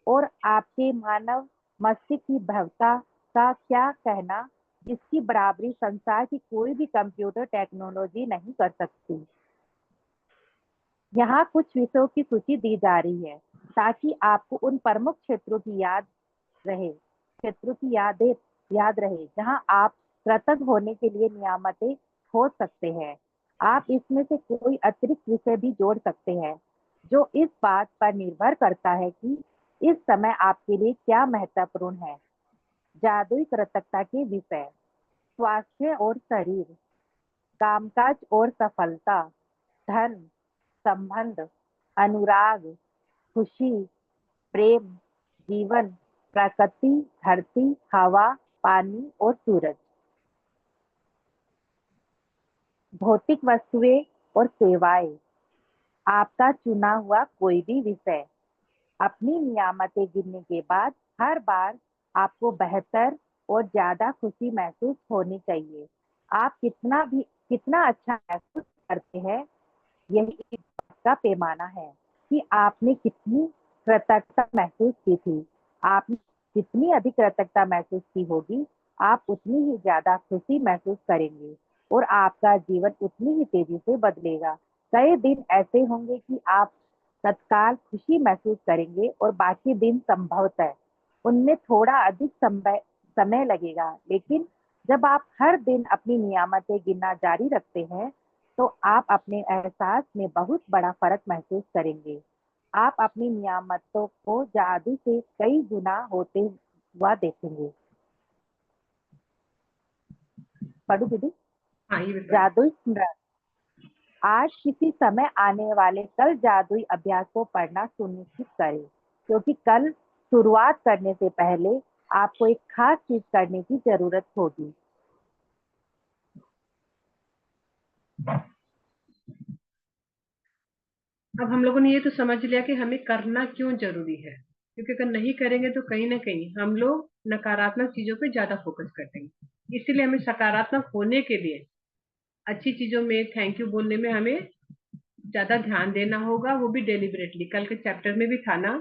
और आपके मानव मस्तिष्क की भव्यता का क्या कहना, जिसकी बराबरी संसार की कोई भी कंप्यूटर टेक्नोलॉजी नहीं कर सकती। यहाँ कुछ विषयों की सूची दी जा रही है ताकि आपको उन प्रमुख क्षेत्रों की याद रहे जहाँ आप कृतज्ञ होने के लिए नियामतें खोज सकते हैं। आप इसमें से कोई अतिरिक्त विषय भी जोड़ सकते हैं, जो इस बात पर निर्भर करता है कि इस समय आपके लिए क्या महत्वपूर्ण है। जादुई कृतज्ञता के विषय: स्वास्थ्य और शरीर, कामकाज और सफलता, धन, संबंध, अनुराग, खुशी, प्रेम, जीवन, प्रकृति, धरती, हवा, पानी और सूरज। भौतिक वस्तुएं और सेवाएं, आपका चुना हुआ कोई भी विषय। अपनी नियामतें गिनने के बाद हर बार आपको बेहतर और ज्यादा खुशी महसूस होनी चाहिए। आप कितना अच्छा महसूस करते हैं, यही इस बात का पैमाना है कि आपने कितनी कृतज्ञता महसूस की थी। आपने जितनी अधिक कृतज्ञता महसूस की होगी, आप उतनी ही ज्यादा खुशी महसूस करेंगे और आपका जीवन उतनी ही तेजी से बदलेगा। कई दिन ऐसे होंगे कि आप तत्काल खुशी महसूस करेंगे और बाकी दिन संभवतः उनमें थोड़ा अधिक समय लगेगा। लेकिन जब आप हर दिन अपनी नियामतें गिनना जारी रखते हैं, तो आप अपने एहसास में बहुत बड़ा फर्क महसूस करेंगे। आप अपनी नियामतों को जादू से कई गुना होते हुआ देखेंगे। पढ़ू दीदी? हाँ, ये बताइए। जादुई स्मरण: आज किसी समय आने वाले कल जादुई अभ्यास को पढ़ना सुनिश्चित करें, क्योंकि कल शुरुआत करने से पहले आपको एक खास चीज करने की जरूरत होगी। अब हम लोगों ने ये तो समझ लिया कि हमें करना क्यों जरूरी है, क्योंकि अगर नहीं करेंगे तो कहीं ना कहीं हम लोग नकारात्मक चीजों पे ज्यादा फोकस करेंगे। इसीलिए हमें सकारात्मक होने के लिए अच्छी चीजों में थैंक यू बोलने में हमें ज्यादा ध्यान देना होगा, वो भी डेलिबरेटली। कल के चैप्टर में भी था ना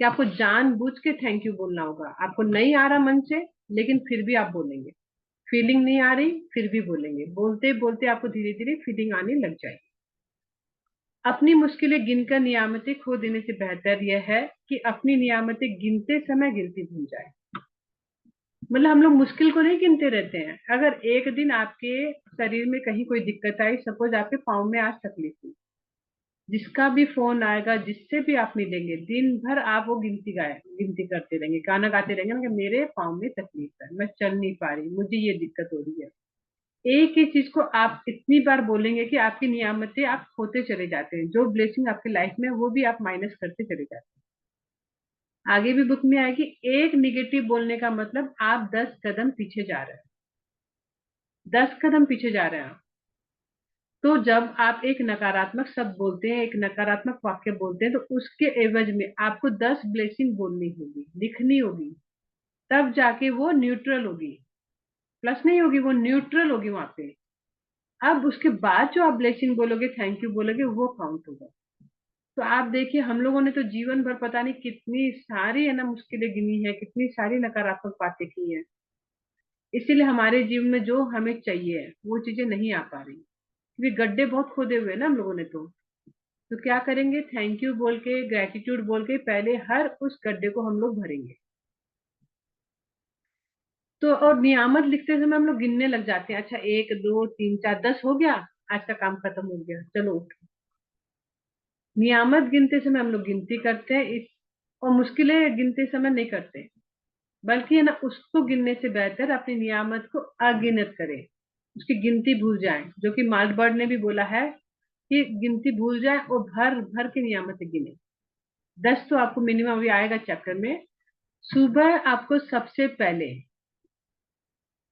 कि आपको जानबूझ के थैंक यू बोलना होगा। आपको नहीं आ रहा मन से, लेकिन फिर भी आप बोलेंगे। फीलिंग नहीं आ रही, फिर भी बोलेंगे। बोलते बोलते आपको धीरे धीरे फीलिंग आने लग जाएगी। अपनी मुश्किलें गिनकर नियामतें खो देने से बेहतर यह है कि अपनी नियामतें गिनते समय गिनती भूल जाए। मतलब हम लोग मुश्किल को नहीं गिनते रहते हैं। अगर एक दिन आपके शरीर में कहीं कोई दिक्कत आई, सपोज आपके पाँव में आज तकलीफ हुई, जिसका भी फोन आएगा, जिससे भी आप मिलेंगे, दिन भर आप वो गिनती करते रहेंगे, गाना गाते रहेंगे ना कि मेरे पाँव में तकलीफ है, मैं चल नहीं पा रही, मुझे ये दिक्कत हो रही है। एक ही चीज को आप इतनी बार बोलेंगे कि आपकी नियामतें आप खोते चले जाते हैं। जो ब्लेसिंग आपकी लाइफ में है, वो भी आप माइनस करते चले जाते हैं। आगे भी बुक में आएगी, एक निगेटिव बोलने का मतलब आप 10 कदम पीछे जा रहे हैं। 10 कदम पीछे जा रहे हैं आप। तो जब आप एक नकारात्मक शब्द बोलते हैं, एक नकारात्मक वाक्य बोलते हैं, तो उसके एवज में आपको 10 ब्लेसिंग बोलनी होगी, लिखनी होगी, तब जाके वो न्यूट्रल होगी। प्लस नहीं होगी, वो न्यूट्रल होगी वहां पे। अब उसके बाद जो आप ब्लेसिंग बोलोगे, थैंक यू बोलोगे, वो काउंट होगा। तो आप देखिए, हम लोगों ने तो जीवन भर पता नहीं कितनी सारी है ना मुश्किलें गिनी है, कितनी सारी नकारात्मक बातें की है। इसीलिए हमारे जीवन में जो हमें चाहिए वो चीजें नहीं आ पा रही, क्योंकि गड्ढे बहुत खोदे हुए हैं ना हम लोगों ने। तो क्या करेंगे, थैंक यू बोल के, ग्रेटिट्यूड बोल के पहले हर उस गड्ढे को हम लोग भरेंगे। तो और नियामत लिखते समय हम लोग गिनने लग जाते हैं। अच्छा, 1 2 3 4 10 हो गया, आज का काम खत्म हो गया, चलो उठो। नियामत गिनते समय हम लोग गिनती करते हैं इस, और मुश्किलें गिनते समय नहीं करते, बल्कि है ना उसको गिनने से बेहतर अपनी नियामत को अगिनत करें, उसकी गिनती भूल जाएं। जो कि मार्क बर्ड ने भी बोला है कि गिनती भूल जाए और भर भर के नियामत गिने। 10 तो आपको मिनिमम अभी आएगा चैप्टर में। सुबह आपको सबसे पहले,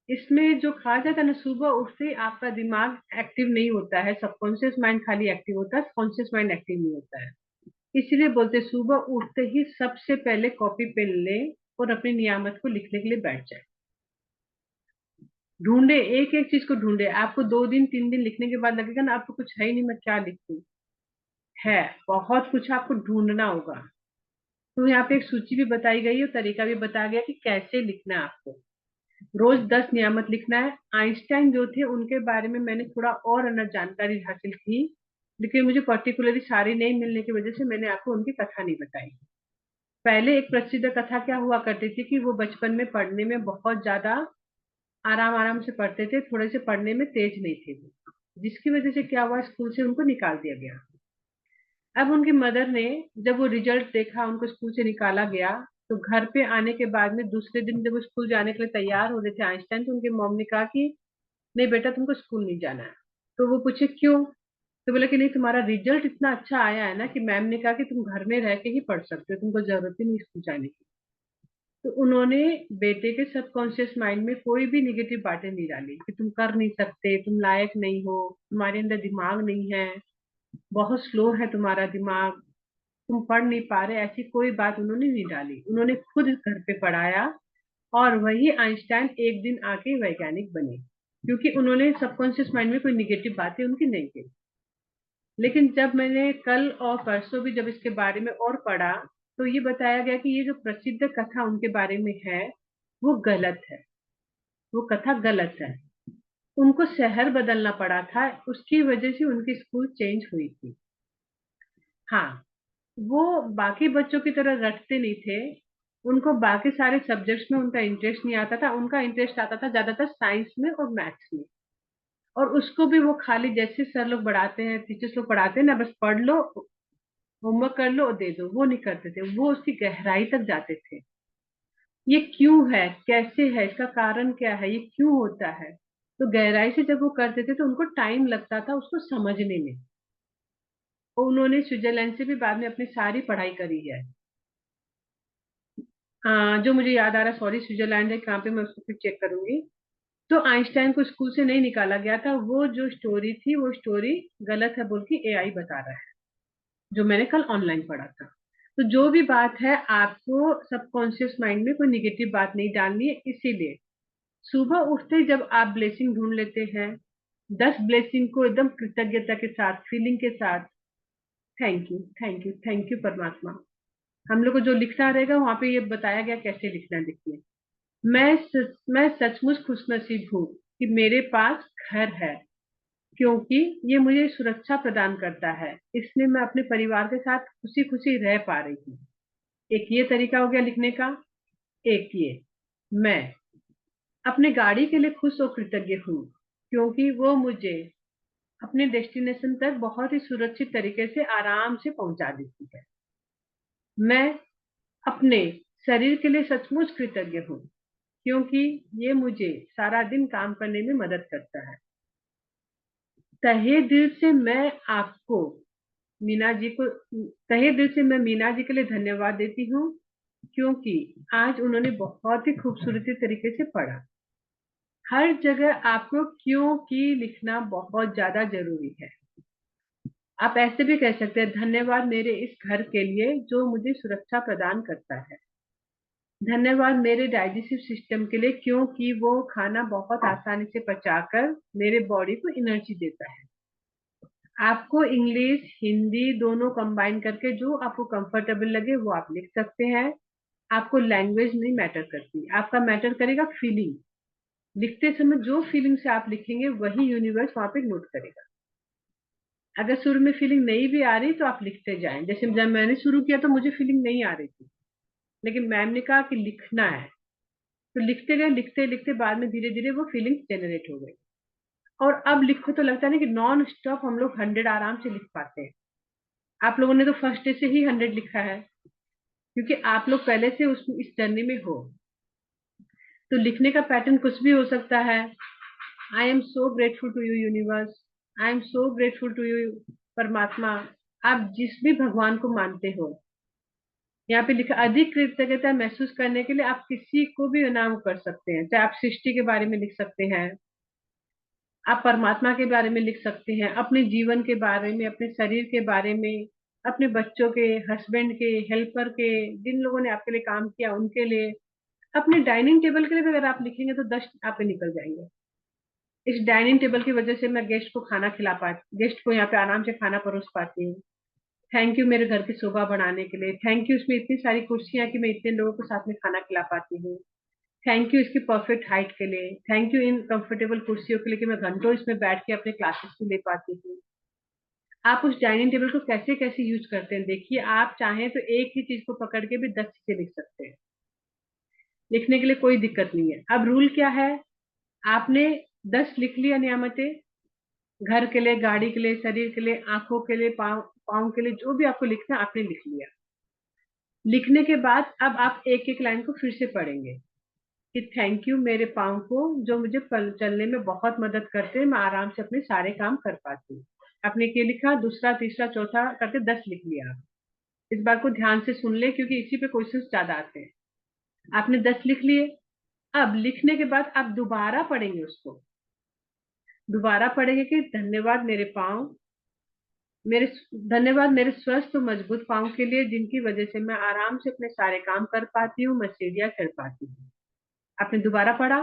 इसमें जो कहा जाता है ना, सुबह उठते ही आपका दिमाग एक्टिव नहीं होता है, सबकॉन्शियस माइंड खाली एक्टिव होता है, कॉन्शियस माइंड एक्टिव नहीं होता है। इसीलिए बोलते सुबह उठते ही सबसे पहले कॉपी पेन ले और अपनी नियामत को लिखने के लिए बैठ जाए। ढूंढे, एक एक चीज को ढूंढे। आपको 2 दिन 3 दिन लिखने के बाद लगेगा ना आपको कुछ है ही नहीं, मैं क्या लिखूं। है बहुत कुछ, आपको ढूंढना होगा। तो यहाँ पे एक सूची भी बताई गई है, तरीका भी बताया गया कि कैसे लिखना है आपको। रोज 10 नियामत लिखना है। आइंस्टाइन जो थे उनके बारे में मैंने थोड़ा और अन्य जानकारी हासिल की, लेकिन मुझे पर्टिकुलरली सारी नहीं मिलने की वजह से मैंने आपको उनकी कथा नहीं बताई। पहले एक प्रसिद्ध कथा क्या हुआ करती थी कि वो बचपन में पढ़ने में बहुत ज्यादा आराम आराम से पढ़ते थे, थोड़े से पढ़ने में तेज नहीं थे वो, जिसकी वजह से क्या हुआ, स्कूल से उनको निकाल दिया गया। अब उनकी मदर ने जब वो रिजल्ट देखा, उनको स्कूल से निकाला गया, तो घर पे आने के बाद में दूसरे दिन जब वो स्कूल जाने के लिए तैयार हो रहे थे आइंस्टाइन, तो उनके मॉम ने कहा कि नहीं बेटा, तुमको स्कूल नहीं जाना है। तो वो पूछे क्यों, तो बोला कि नहीं, तुम्हारा रिजल्ट इतना अच्छा आया है ना कि मैम ने कहा कि तुम घर में रह के ही पढ़ सकते हो, तुमको जरूरत ही नहीं स्कूल जाने की। तो उन्होंने बेटे के सबकॉन्शियस माइंड में कोई भी निगेटिव बातें नहीं डाली कि तुम कर नहीं सकते, तुम लायक नहीं हो, तुम्हारे अंदर दिमाग नहीं है, बहुत स्लो है तुम्हारा दिमाग, तुम पढ़ नहीं पा रहे, ऐसी कोई बात उन्होंने नहीं डाली। उन्होंने खुद घर पे पढ़ाया, और वही आइंस्टाइन एक दिन आके वैज्ञानिक बने, क्योंकि उन्होंने सबकॉन्शियस माइंड में कोई निगेटिव बातें उनकी नहीं की। लेकिन जब मैंने कल और परसों भी जब इसके बारे में और पढ़ा, तो ये बताया गया कि ये जो प्रसिद्ध कथा उनके बारे में है वो गलत है, वो कथा गलत है। उनको शहर बदलना पड़ा था, उसकी वजह से उनकी स्कूल चेंज हुई थी। हाँ, वो बाकी बच्चों की तरह रटते नहीं थे, उनको बाकी सारे सब्जेक्ट्स में उनका इंटरेस्ट नहीं आता था, उनका इंटरेस्ट आता था ज्यादातर साइंस में और मैथ्स में। और उसको भी वो खाली जैसे सर लोग पढ़ाते हैं, टीचर्स लोग पढ़ाते हैं ना, बस पढ़ लो, होमवर्क कर लो और दे दो, वो नहीं करते थे। वो उसकी गहराई तक जाते थे, ये क्यों है, कैसे है, इसका कारण क्या है, ये क्यों होता है। तो गहराई से जब वो करते थे तो उनको टाइम लगता था उसको समझने में। और उन्होंने स्विट्जरलैंड से भी बाद में अपनी सारी पढ़ाई करी है। जो मुझे याद आ रहा, सॉरी, स्विट्जरलैंड है कहाँ पे, मैं उसको फिर चेक करूंगी। तो आइंस्टाइन को स्कूल से नहीं निकाला गया था, वो जो स्टोरी थी वो स्टोरी गलत है बोल के एआई बता रहा है, जो मैंने कल ऑनलाइन पढ़ा था। तो जो भी बात है, आपको सबकॉन्शियस माइंड में कोई निगेटिव बात नहीं डालनी है। इसीलिए सुबह उठते ही जब आप ब्लेसिंग ढूंढ लेते हैं, 10 ब्लेसिंग को एकदम कृतज्ञता के साथ, फीलिंग के साथ, thank you, thank you, thank you परमात्मा। हम लोग को जो लिखना रहेगा वहां पे ये बताया गया कैसे लिखना है। देखिए, मैं सचमुच खुशनसीब हूँ कि मेरे पास घर है, क्योंकि ये मुझे सुरक्षा प्रदान करता है, इसलिए मैं अपने परिवार के साथ खुशी खुशी रह पा रही हूँ। एक ये तरीका हो गया लिखने का। एक ये, मैं अपने गाड़ी के लिए खुश और कृतज्ञ हूँ, क्योंकि वो मुझे अपने डेस्टिनेशन तक बहुत ही सुरक्षित तरीके से आराम से पहुंचा देती है। मैं अपने शरीर के लिए सचमुच कृतज्ञ हूँ, क्योंकि ये मुझे सारा दिन काम करने में मदद करता है। तहे दिल से मैं आपको मीना जी को तहे दिल से मैं मीना जी के लिए धन्यवाद देती हूँ, क्योंकि आज उन्होंने बहुत ही खूबसूरती तरीके से पढ़ा। हर जगह आपको क्योंकि लिखना बहुत ज्यादा जरूरी है। आप ऐसे भी कह सकते हैं, धन्यवाद मेरे इस घर के लिए जो मुझे सुरक्षा प्रदान करता है। धन्यवाद मेरे डाइजेस्टिव सिस्टम के लिए, क्योंकि वो खाना बहुत आसानी से पचाकर मेरे बॉडी को एनर्जी देता है। आपको इंग्लिश हिंदी दोनों कंबाइन करके जो आपको कंफर्टेबल लगे वो आप लिख सकते हैं। आपको लैंग्वेज नहीं मैटर करती, आपका मैटर करेगा फीलिंग। लिखते समय जो फीलिंग से आप लिखेंगे वही यूनिवर्स वहां पे नोट करेगा। अगर शुरू में फीलिंग नहीं भी आ रही तो आप लिखते जाएं। जैसे जब मैंने शुरू किया तो मुझे फीलिंग नहीं आ रही थी, लेकिन मैम ने कहा कि लिखना है, तो लिखते गए, लिखते लिखते बाद में धीरे धीरे वो फीलिंग जनरेट हो गई। और अब लिखो तो लगता है ना कि नॉन स्टॉप हम लोग 100 आराम से लिख पाते हैं। आप लोगों ने तो फर्स्ट डे से ही 100 लिखा है, क्योंकि आप लोग पहले से उस इस जर्नी में हो। तो लिखने का पैटर्न कुछ भी हो सकता है। I am so grateful to you universe, I am so grateful to you परमात्मा। आप जिस भी भगवान को मानते हो, यहाँ पे लिखा अधिक कृतज्ञता महसूस करने के लिए आप किसी को भी नाम कर सकते हैं। चाहे आप सृष्टि के बारे में लिख सकते हैं, आप परमात्मा के बारे में लिख सकते हैं, अपने जीवन के बारे में, अपने शरीर के बारे में, अपने बच्चों के, हस्बैंड के, हेल्पर के, जिन लोगों ने आपके लिए काम किया उनके लिए, अपने डाइनिंग टेबल के लिए भी अगर आप लिखेंगे तो 10 आप पे निकल जाएंगे। इस डाइनिंग टेबल की वजह से मैं गेस्ट को खाना खिला पाती, गेस्ट को यहाँ पे आराम से खाना परोस पाती हूँ। थैंक यू मेरे घर की शोभा बढ़ाने के लिए। थैंक यू इसमें इतनी सारी कुर्सियां कि मैं इतने लोगों को साथ में खाना खिला पाती हूँ। थैंक यू इसकी परफेक्ट हाइट के लिए। थैंक यू इन कंफर्टेबल कुर्सियों के लिए कि मैं घंटों इसमें बैठ के अपने क्लासेस भी ले पाती हूँ। आप उस डाइनिंग टेबल को कैसे कैसे यूज करते हैं देखिए। आप चाहें तो एक ही चीज को पकड़ के भी 10 चीजें लिख सकते हैं। लिखने के लिए कोई दिक्कत नहीं है। अब रूल क्या है, आपने 10 लिख लिया नियामतें, घर के लिए, गाड़ी के लिए, शरीर के लिए, आंखों के लिए, पाँव पाँव के लिए, जो भी आपको लिखना है आपने लिख लिया। लिखने के बाद अब आप एक एक लाइन को फिर से पढ़ेंगे कि थैंक यू मेरे पाँव को जो मुझे चलने में बहुत मदद करते हैं, मैं आराम से अपने सारे काम कर पाती हूँ। आपने क्या लिखा, दूसरा तीसरा चौथा करके 10 लिख लिया। इस बार को ध्यान से सुन ले, क्योंकि इसी पे क्वेश्चंस ज्यादा आते हैं। आपने 10 लिख लिए। अब लिखने के बाद आप दोबारा पढ़ेंगे उसको, दोबारा पढ़ेंगे कि धन्यवाद मेरे पाँव, मेरे धन्यवाद मेरे स्वस्थ और मजबूत पाँव के लिए, जिनकी वजह से मैं आराम से अपने सारे काम कर पाती हूँ, मैं सीढ़ियाँ चढ़ पाती हूँ। आपने दोबारा पढ़ा।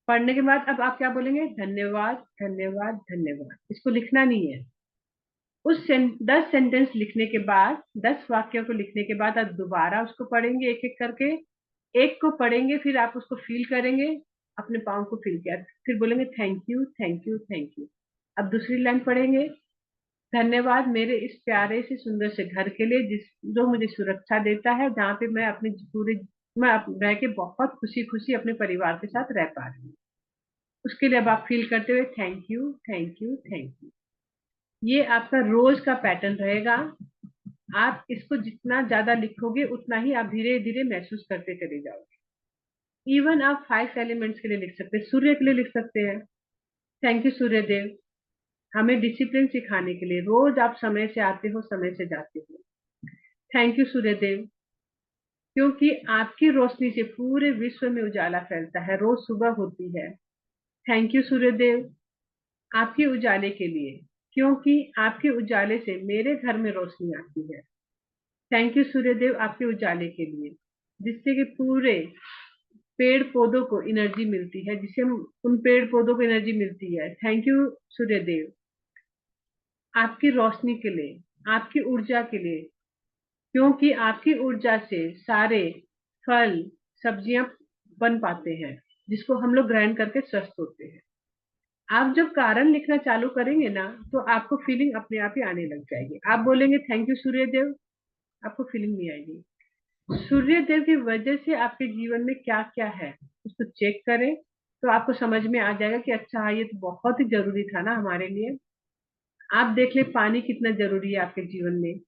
पढ़ने के बाद अब आप क्या बोलेंगे, धन्यवाद धन्यवाद धन्यवाद। इसको लिखना नहीं है। 10 सेंटेंस लिखने के बाद, 10 वाक्यों को लिखने के बाद आप दोबारा उसको पढ़ेंगे एक एक करके। एक को पढ़ेंगे, फिर आप उसको फील करेंगे, अपने पाँव को फील किया, फिर बोलेंगे thank you thank you thank you. अब दूसरी लाइन पढ़ेंगे, धन्यवाद मेरे इस प्यारे से सुंदर से घर के लिए, जो मुझे सुरक्षा देता है, जहाँ पे मैं अपने पूरे रह के बहुत खुशी खुशी अपने परिवार के साथ रह पा रही हूँ। उसके लिए अब आप फील करते हुए thank you thank you thank you. ये आपका रोज का पैटर्न रहेगा। आप इसको जितना ज्यादा लिखोगे उतना ही आप धीरे धीरे महसूस करते चले जाओगे। इवन आप 5 एलिमेंट्स के लिए लिख सकते हैं, सूर्य के लिए लिख सकते हैं। थैंक यू सूर्य देव, हमें डिसिप्लिन सिखाने के लिए, रोज आप समय से आते हो समय से जाते हो। थैंक यू सूर्य देव, क्योंकि आपकी रोशनी से पूरे विश्व में उजाला फैलता है, रोज सुबह होती है। थैंक यू सूर्य देव आपके उजाले के लिए, क्योंकि आपके उजाले से मेरे घर में रोशनी आती है। थैंक यू सूर्यदेव आपके उजाले के लिए, जिससे कि पूरे पेड़ पौधों को एनर्जी मिलती है, जिससे हम उन पेड़ पौधों को एनर्जी मिलती है। थैंक यू सूर्यदेव, आपकी रोशनी के लिए, आपकी ऊर्जा के लिए, क्योंकि आपकी ऊर्जा से सारे फल सब्जियां बन पाते हैं, जिसको हम लोग ग्रहण करके स्वस्थ होते हैं। आप जब कारण लिखना चालू करेंगे ना, तो आपको फीलिंग अपने आप ही आने लग जाएगी। आप बोलेंगे थैंक यू सूर्यदेव, आपको फीलिंग नहीं आएगी। सूर्य देव की वजह से आपके जीवन में क्या क्या है उसको चेक करें, तो आपको समझ में आ जाएगा कि अच्छा हाँ, ये तो बहुत ही जरूरी था ना हमारे लिए। आप देख ले पानी कितना जरूरी है आपके जीवन में।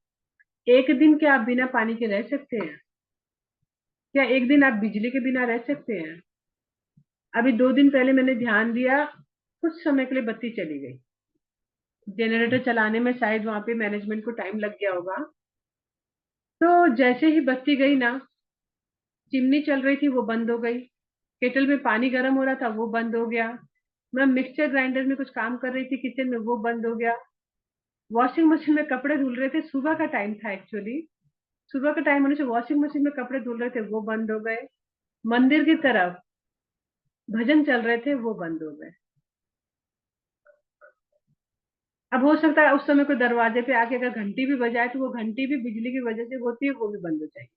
एक दिन क्या आप बिना पानी के रह सकते हैं? क्या एक दिन आप बिजली के बिना रह सकते हैं? अभी 2 दिन पहले मैंने ध्यान दिया, कुछ समय के लिए बत्ती चली गई। जनरेटर चलाने में शायद वहां पे मैनेजमेंट को टाइम लग गया होगा। तो जैसे ही बत्ती गई ना, चिमनी चल रही थी वो बंद हो गई, केटल में पानी गर्म हो रहा था वो बंद हो गया, मैं मिक्सचर ग्राइंडर में कुछ काम कर रही थी किचन में वो बंद हो गया, वॉशिंग मशीन में कपड़े धुल रहे थे, सुबह का टाइम था एक्चुअली, सुबह का टाइम होने से वॉशिंग मशीन में कपड़े धुल रहे थे वो बंद हो गए, मंदिर की तरफ भजन चल रहे थे वो बंद हो गए। अब हो सकता है उस समय कोई दरवाजे पे आके अगर घंटी भी बजाए तो वो घंटी भी बिजली की वजह से होती है, वो भी बंद हो जाएगी।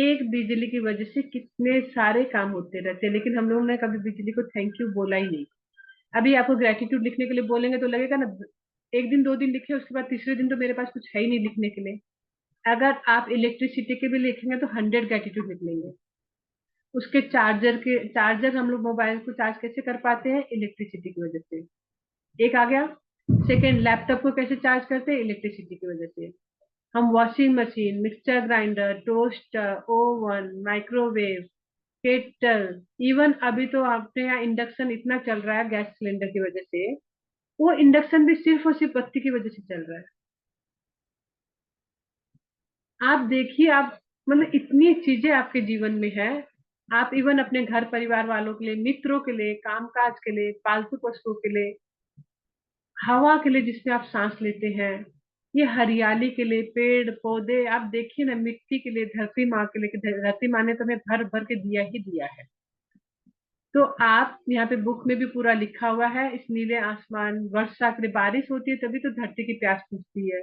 एक बिजली की वजह से कितने सारे काम होते रहते हैं, लेकिन हम लोगों ने कभी बिजली को थैंक यू बोला ही नहीं। अभी आपको ग्रेटिट्यूड लिखने के लिए बोलेंगे तो लगेगा ना, 1 दिन 2 दिन लिखे, उसके बाद तीसरे दिन तो मेरे पास कुछ है ही नहीं लिखने के लिए। अगर आप इलेक्ट्रिसिटी के भी लिखेंगे तो 100 ग्रेटिट्यूड लिख लेंगे। उसके चार्जर हम लोग मोबाइल को चार्ज कैसे कर पाते हैं? इलेक्ट्रिसिटी की वजह से। एक आ गया। सेकेंड, लैपटॉप को कैसे चार्ज करते हैं? इलेक्ट्रिसिटी की वजह से। हम washing machine, mixture grinder, toaster, oven, microwave, kettle, even अभी तो अपने यहाँ इंडक्शन इतना चल रहा है गैस सिलेंडर की वजह से, वो इंडक्शन भी सिर्फ और सिर्फ बत्ती की वजह से चल रहा है। आप देखिए, आप मतलब इतनी चीजें आपके जीवन में है। आप इवन अपने घर परिवार वालों के लिए, मित्रों के लिए, कामकाज के लिए, पालतू पशुओं के लिए, हवा के लिए जिसमें आप सांस लेते हैं, ये हरियाली के लिए, पेड़ पौधे, आप देखिए ना, मिट्टी के लिए, धरती माँ के लिए, कि धरती माँ ने तो हमें भर भर के दिया ही दिया है। तो आप यहाँ पे बुक में भी पूरा लिखा हुआ है, इस नीले आसमान, वर्षा के लिए, बारिश होती है तभी तो धरती की प्यास बुझती है।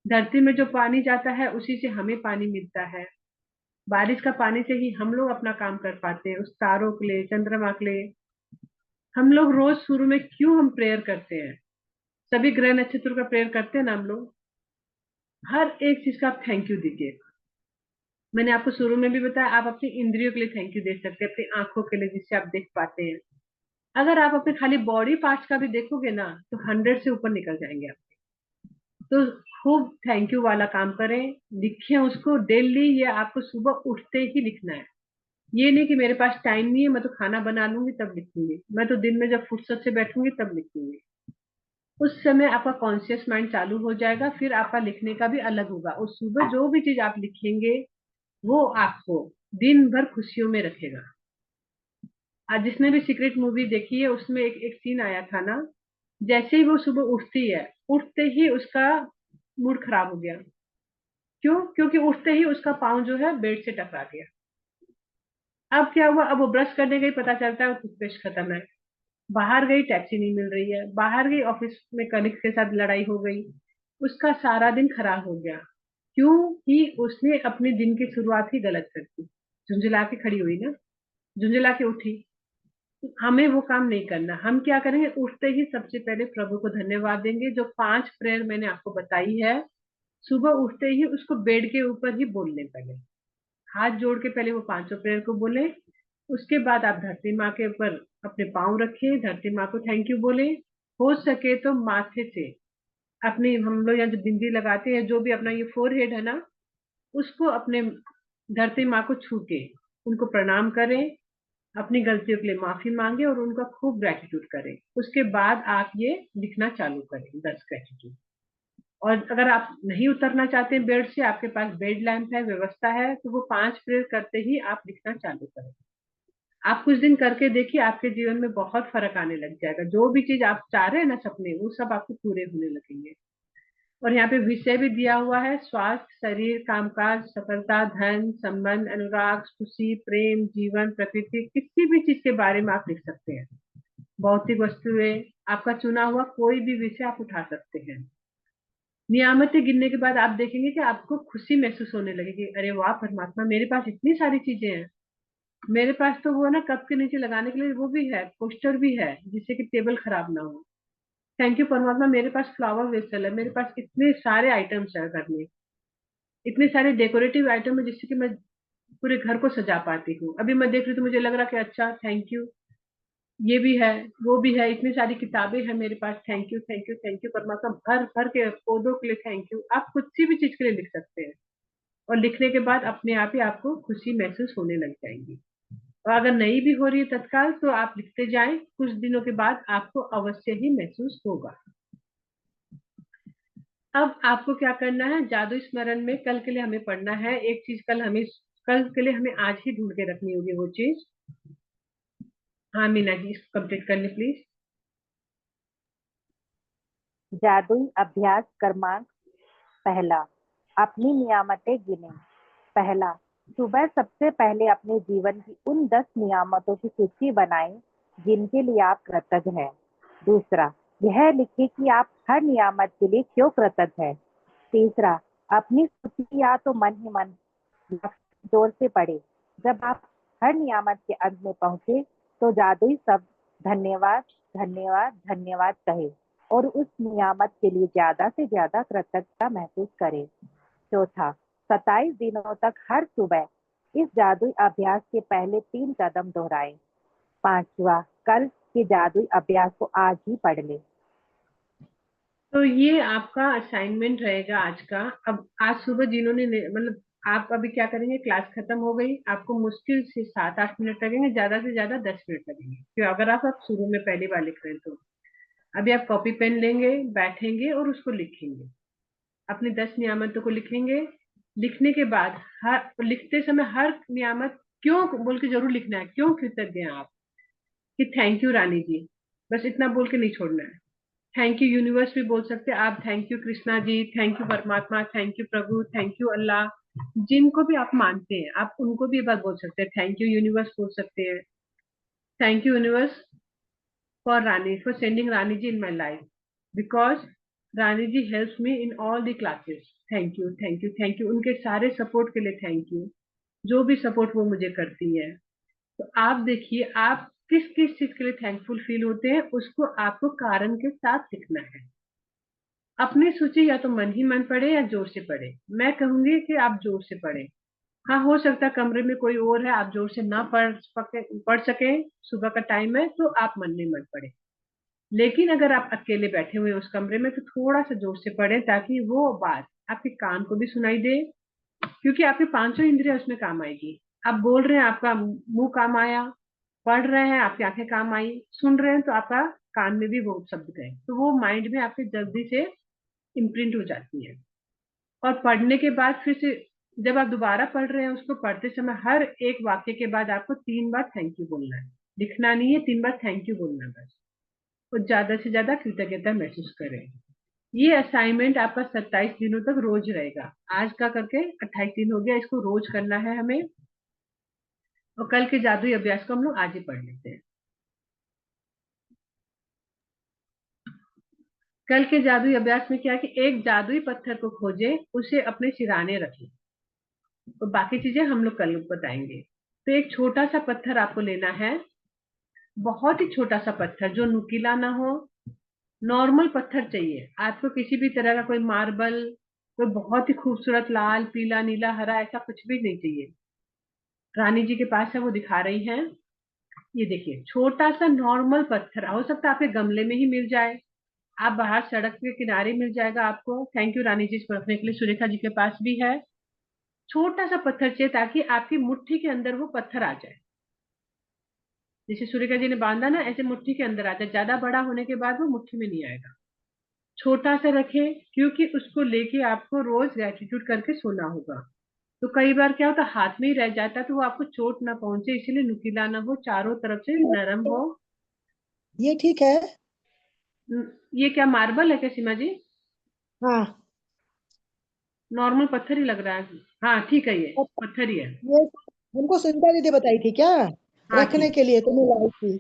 धरती में जो पानी जाता है उसी से हमें पानी मिलता है। बारिश का पानी से ही हम लोग अपना काम कर पाते हैं। उस तारों के लिए, चंद्रमा के लिए हम लोग रोज शुरू में क्यों हम प्रेयर करते हैं? सभी ग्रह नक्षत्र का प्रेयर करते हैं ना हम लोग। हर एक चीज का आप थैंक यू दीजिए। मैंने आपको शुरू में भी बताया, आप अपनी इंद्रियों के लिए थैंक यू दे सकते हैं, अपनी आंखों के लिए जिससे आप देख पाते हैं। अगर आप अपने खाली बॉडी पार्ट्स का भी देखोगे ना, तो 100 से ऊपर निकल जाएंगे आप। तो खूब थैंक यू वाला काम करें, लिखें उसको डेली। ये आपको सुबह उठते ही लिखना है। ये नहीं कि मेरे पास टाइम नहीं है, मैं तो खाना बना लूंगी तब लिखूंगी, मैं तो दिन में जब फुर्सत से बैठूंगी तब लिखूंगी। उस समय आपका कॉन्शियस माइंड चालू हो जाएगा, फिर आपका लिखने का भी अलग होगा। उस सुबह जो भी चीज आप लिखेंगे वो आपको दिन भर खुशियों में रखेगा। आज जिसने भी सीक्रेट मूवी देखी है उसमें एक सीन आया था ना, जैसे ही वो सुबह उठती है, उठते ही उसका मूड खराब हो गया। क्यों? क्योंकि उठते ही उसका पाँव जो है बेड से टकरा गया। अब क्या हुआ? अब वो ब्रश करने गई, पता चलता है टूथपेस्ट खत्म है। बाहर गई, टैक्सी नहीं मिल रही है। बाहर गई, ऑफिस में कलीग के साथ लड़ाई हो गई। उसका सारा दिन खराब हो गया। क्यों? कि उसने अपने दिन की शुरुआत ही गलत कर दी। झुंझुला के खड़ी हुई ना, झुंझुला के उठी। हमें वो काम नहीं करना। हम क्या करेंगे? उठते ही सबसे पहले प्रभु को धन्यवाद देंगे। जो 5 प्रेयर मैंने आपको बताई है, सुबह उठते ही उसको बेड के ऊपर ही बोलने, पहले हाथ जोड़ के पहले वो 5 प्रेयर को बोले। उसके बाद आप धरती माँ के ऊपर अपने पाँव रखें, धरती माँ को थैंक यू बोले। हो सके तो माथे से अपनी, हम लोग यहाँ जो बिंदी लगाते हैं, जो भी अपना ये फोरहेड है ना, उसको अपने धरती माँ को छू के उनको प्रणाम करें, अपनी गलतियों के लिए माफी मांगे और उनका खूब ग्रेटिट्यूड करें। उसके बाद आप ये लिखना चालू करें, 10 ग्रेटिट्यूड। और अगर आप नहीं उतरना चाहते हैं बेड से, आपके पास बेड लैंप है, व्यवस्था है, तो वो 5 प्रेयर करते ही आप लिखना चालू करें। आप कुछ दिन करके देखिए, आपके जीवन में बहुत फर्क आने लग जाएगा। जो भी चीज आप चाह रहे हैं ना, सपने, वो सब आपको पूरे होने लगेंगे। और यहाँ पे विषय भी दिया हुआ है, स्वास्थ्य, शरीर, कामकाज, सफलता, धन, संबंध, अनुराग, खुशी, प्रेम, जीवन, प्रकृति, किसी भी चीज के बारे में आप लिख सकते हैं। भौतिक वस्तुएं, आपका चुना हुआ कोई भी विषय आप उठा सकते हैं। नियामतें गिनने के बाद आप देखेंगे कि आपको खुशी महसूस होने लगेगी, अरे वाह परमात्मा, मेरे पास इतनी सारी चीजें हैं। मेरे पास तो वो ना कप के नीचे लगाने के लिए वो भी है, पोस्टर भी है, जिससे कि टेबल खराब ना हो। थैंक यू परमात्मा, मेरे पास फ्लावर वेसल है, मेरे पास इतने सारे आइटम्स है घर में, इतने सारे डेकोरेटिव आइटम है जिससे कि मैं पूरे घर को सजा पाती हूँ। अभी मैं देख रही हूँ तो मुझे लग रहा कि अच्छा थैंक यू, ये भी है, वो भी है, इतनी सारी किताबें हैं मेरे पास, thank you thank you thank you परमात्मा, भर भर के पौधों के लिए थैंक यू। आप किसी भी चीज के लिए लिख सकते हैं, और लिखने के बाद अपने आप ही आपको खुशी महसूस होने लग जाएगी। और अगर नहीं भी हो रही है तत्काल, तो आप लिखते जाएं, कुछ दिनों के बाद आपको अवश्य ही महसूस होगा। अब आपको क्या करना है, जादू स्मरण में कल के लिए हमें पढ़ना है एक चीज, कल के लिए हमें आज ही ढूंढ के रखनी होगी वो चीज। हाँ मीना जी, इसको कंप्लीट कर ले प्लीज। जादुई अभ्यास क्रमांक पहला, अपनी नियामतें गिने। पहला, सुबह सबसे पहले अपने जीवन की उन 10 नियामतों की सूची बनाएं जिनके लिए आप कृतज्ञ हैं। दूसरा, यह लिखें कि आप हर नियामत के लिए क्यों कृतज्ञ हैं। तीसरा, अपनी सूची या तो मन ही मन या जोर से पढ़े। जब आप हर नियामत के अंत में पहुंचे तो जादुई शब्द धन्यवाद धन्यवाद धन्यवाद कहे और उस नियामत के लिए ज्यादा से ज्यादा कृतज्ञता महसूस करें। चौथा, 27 दिनों तक हर सुबह इस जादुई अभ्यास के पहले 3 कदम दोहराएं। पांचवा, कल के जादुई अभ्यास को आज ही पढ़ लें। तो ये आपका असाइनमेंट रहेगा आज का। अब आज सुबह जिन्होंने मतलब आप अभी क्या करेंगे, क्लास खत्म हो गई, आपको मुश्किल से 7-8 मिनट लगेंगे, ज्यादा से ज्यादा 10 मिनट लगेंगे, क्यों, अगर आप शुरू में पहली बार लिख रहे हैं तो। अभी आप कॉपी पेन लेंगे, बैठेंगे और उसको लिखेंगे, अपने 10 नियामतों को लिखेंगे। लिखने के बाद हर लिखते समय हर नियामत क्यों बोल के जरूर लिखना है, क्यों कृतज्ञ हैं आप, कि थैंक यू रानी जी, बस इतना बोल के नहीं छोड़ना है। थैंक यू यूनिवर्स भी बोल सकते हैं आप, thank you Krishna ji, thank you परमात्मा, थैंक यू प्रभु, थैंक यू अल्लाह, जिनको भी आप मानते हैं आप उनको भी एक बार बोल सकते हैं, थैंक यू यूनिवर्स बोल सकते हैं। Thank you universe for Rani, for sending Rani ji in my life, because Rani ji helps me in all the classes. Thank you thank you thank you, उनके सारे सपोर्ट के लिए थैंक यू, जो भी सपोर्ट वो मुझे करती है। तो आप देखिए आप किस किस चीज के लिए थैंकफुल फील होते हैं, उसको आपको कारण के साथ लिखना है। अपनी सूची या तो मन ही मन पढ़े या जोर से पढ़े। मैं कहूंगी कि आप जोर से पढ़े। हाँ, हो सकता है कमरे में कोई और है, आप जोर से ना पढ़ सके, सुबह का टाइम है तो आप मन में मन पढ़े। लेकिन अगर आप अकेले बैठे हुए हैं उस कमरे में तो थोड़ा सा जोर से पढ़े, ताकि वो बात आपके कान को भी सुनाई दे, क्योंकि आपकी 500 इंद्रियां उसमें काम आएगी। आप बोल रहे हैं, आपका मुंह काम आया, पढ़ रहे हैं आपकी आंखें काम आई, सुन रहे हैं तो आपका कान में भी वो शब्द गए, तो वो माइंड में आपके जल्दी से इम्प्रिंट हो जाती है। और पढ़ने के बाद फिर से जब आप दोबारा पढ़ रहे हैं, उसको पढ़ते समय हर एक वाक्य के बाद आपको 3 बार थैंक यू बोलना है, लिखना नहीं है, 3 बार थैंक यू बोलना है बस। और ज्यादा से ज्यादा कृतज्ञता महसूस करें। ये असाइनमेंट आपका 27 दिनों तक रोज रहेगा, आज का करके 28 दिन हो गया, इसको रोज करना है हमें। और कल के जादुई अभ्यास को हम लोग आज ही पढ़ लेते हैं। कल के जादुई अभ्यास में क्या है कि एक जादुई पत्थर को खोजे, उसे अपने सिराने रखें, और बाकी चीजें हम लोग कल बताएंगे। तो एक छोटा सा पत्थर आपको लेना है, बहुत ही छोटा सा पत्थर जो नुकीला ना हो, नॉर्मल पत्थर चाहिए आपको, किसी भी तरह का कोई मार्बल, कोई बहुत ही खूबसूरत लाल पीला नीला हरा ऐसा कुछ भी नहीं चाहिए। रानी जी के पास है, वो दिखा रही हैं। ये देखिए छोटा सा नॉर्मल पत्थर, हो सकता है आपके गमले में ही मिल जाए, आप बाहर सड़क के किनारे मिल जाएगा आपको। थैंक यू रानी जी, इसको रखने के लिए। सुरेखा जी के पास भी है। छोटा सा पत्थर चाहिए ताकि आपकी मुट्ठी के अंदर वो पत्थर आ जाए, जैसे सुरेखा जी ने बांधा ना, ऐसे मुट्ठी के अंदर आ जाए। ज्यादा बड़ा होने के बाद वो मुट्ठी में नहीं आएगा। छोटा सा रखें, क्योंकि उसको लेके आपको रोज ग्रेटिट्यूड करके सोना होगा। तो कई बार क्या होता है, हाथ में ही रह जाता है, तो वो आपको चोट ना पहुंचे, इसीलिए नुकीला ना हो, चारों तरफ से नरम हो। ये ठीक है। ये क्या मार्बल है क्या सीमा जी? हाँ, नॉर्मल पत्थर ही लग रहा है। हाँ ठीक है, ये पत्थर ही है। ये हमको सुनीता दीदी बताई थी क्या, हाँ रखने ठीक। के लिए, तो मैं लाई थी।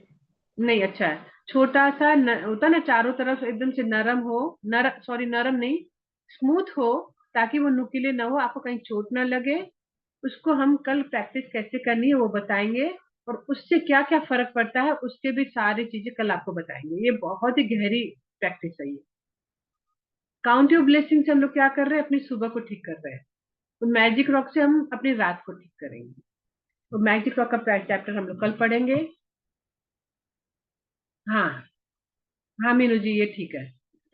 नहीं अच्छा है। छोटा सा होता ना, चारों तरफ एकदम से नरम हो, सॉरी नरम नहीं, स्मूथ हो, ताकि वो नुकीले ना हो, आपको कहीं चोट ना लगे। उसको हम कल प्रैक्टिस कैसे करनी है वो बताएंगे, और उससे क्या क्या फर्क पड़ता है उसके भी सारी चीजें कल आपको बताएंगे। ये बहुत ही गहरी प्रैक्टिस है ये। काउंट योर ब्लेसिंग से हम लोग क्या कर रहे हैं, अपनी सुबह को ठीक कर रहे हैं। तो मैजिक रॉक से हम अपनी रात को ठीक करेंगे। तो मैजिक रॉक का चैप्टर हम लोग कल पढ़ेंगे। हाँ हाँ मीनू जी, ये ठीक है।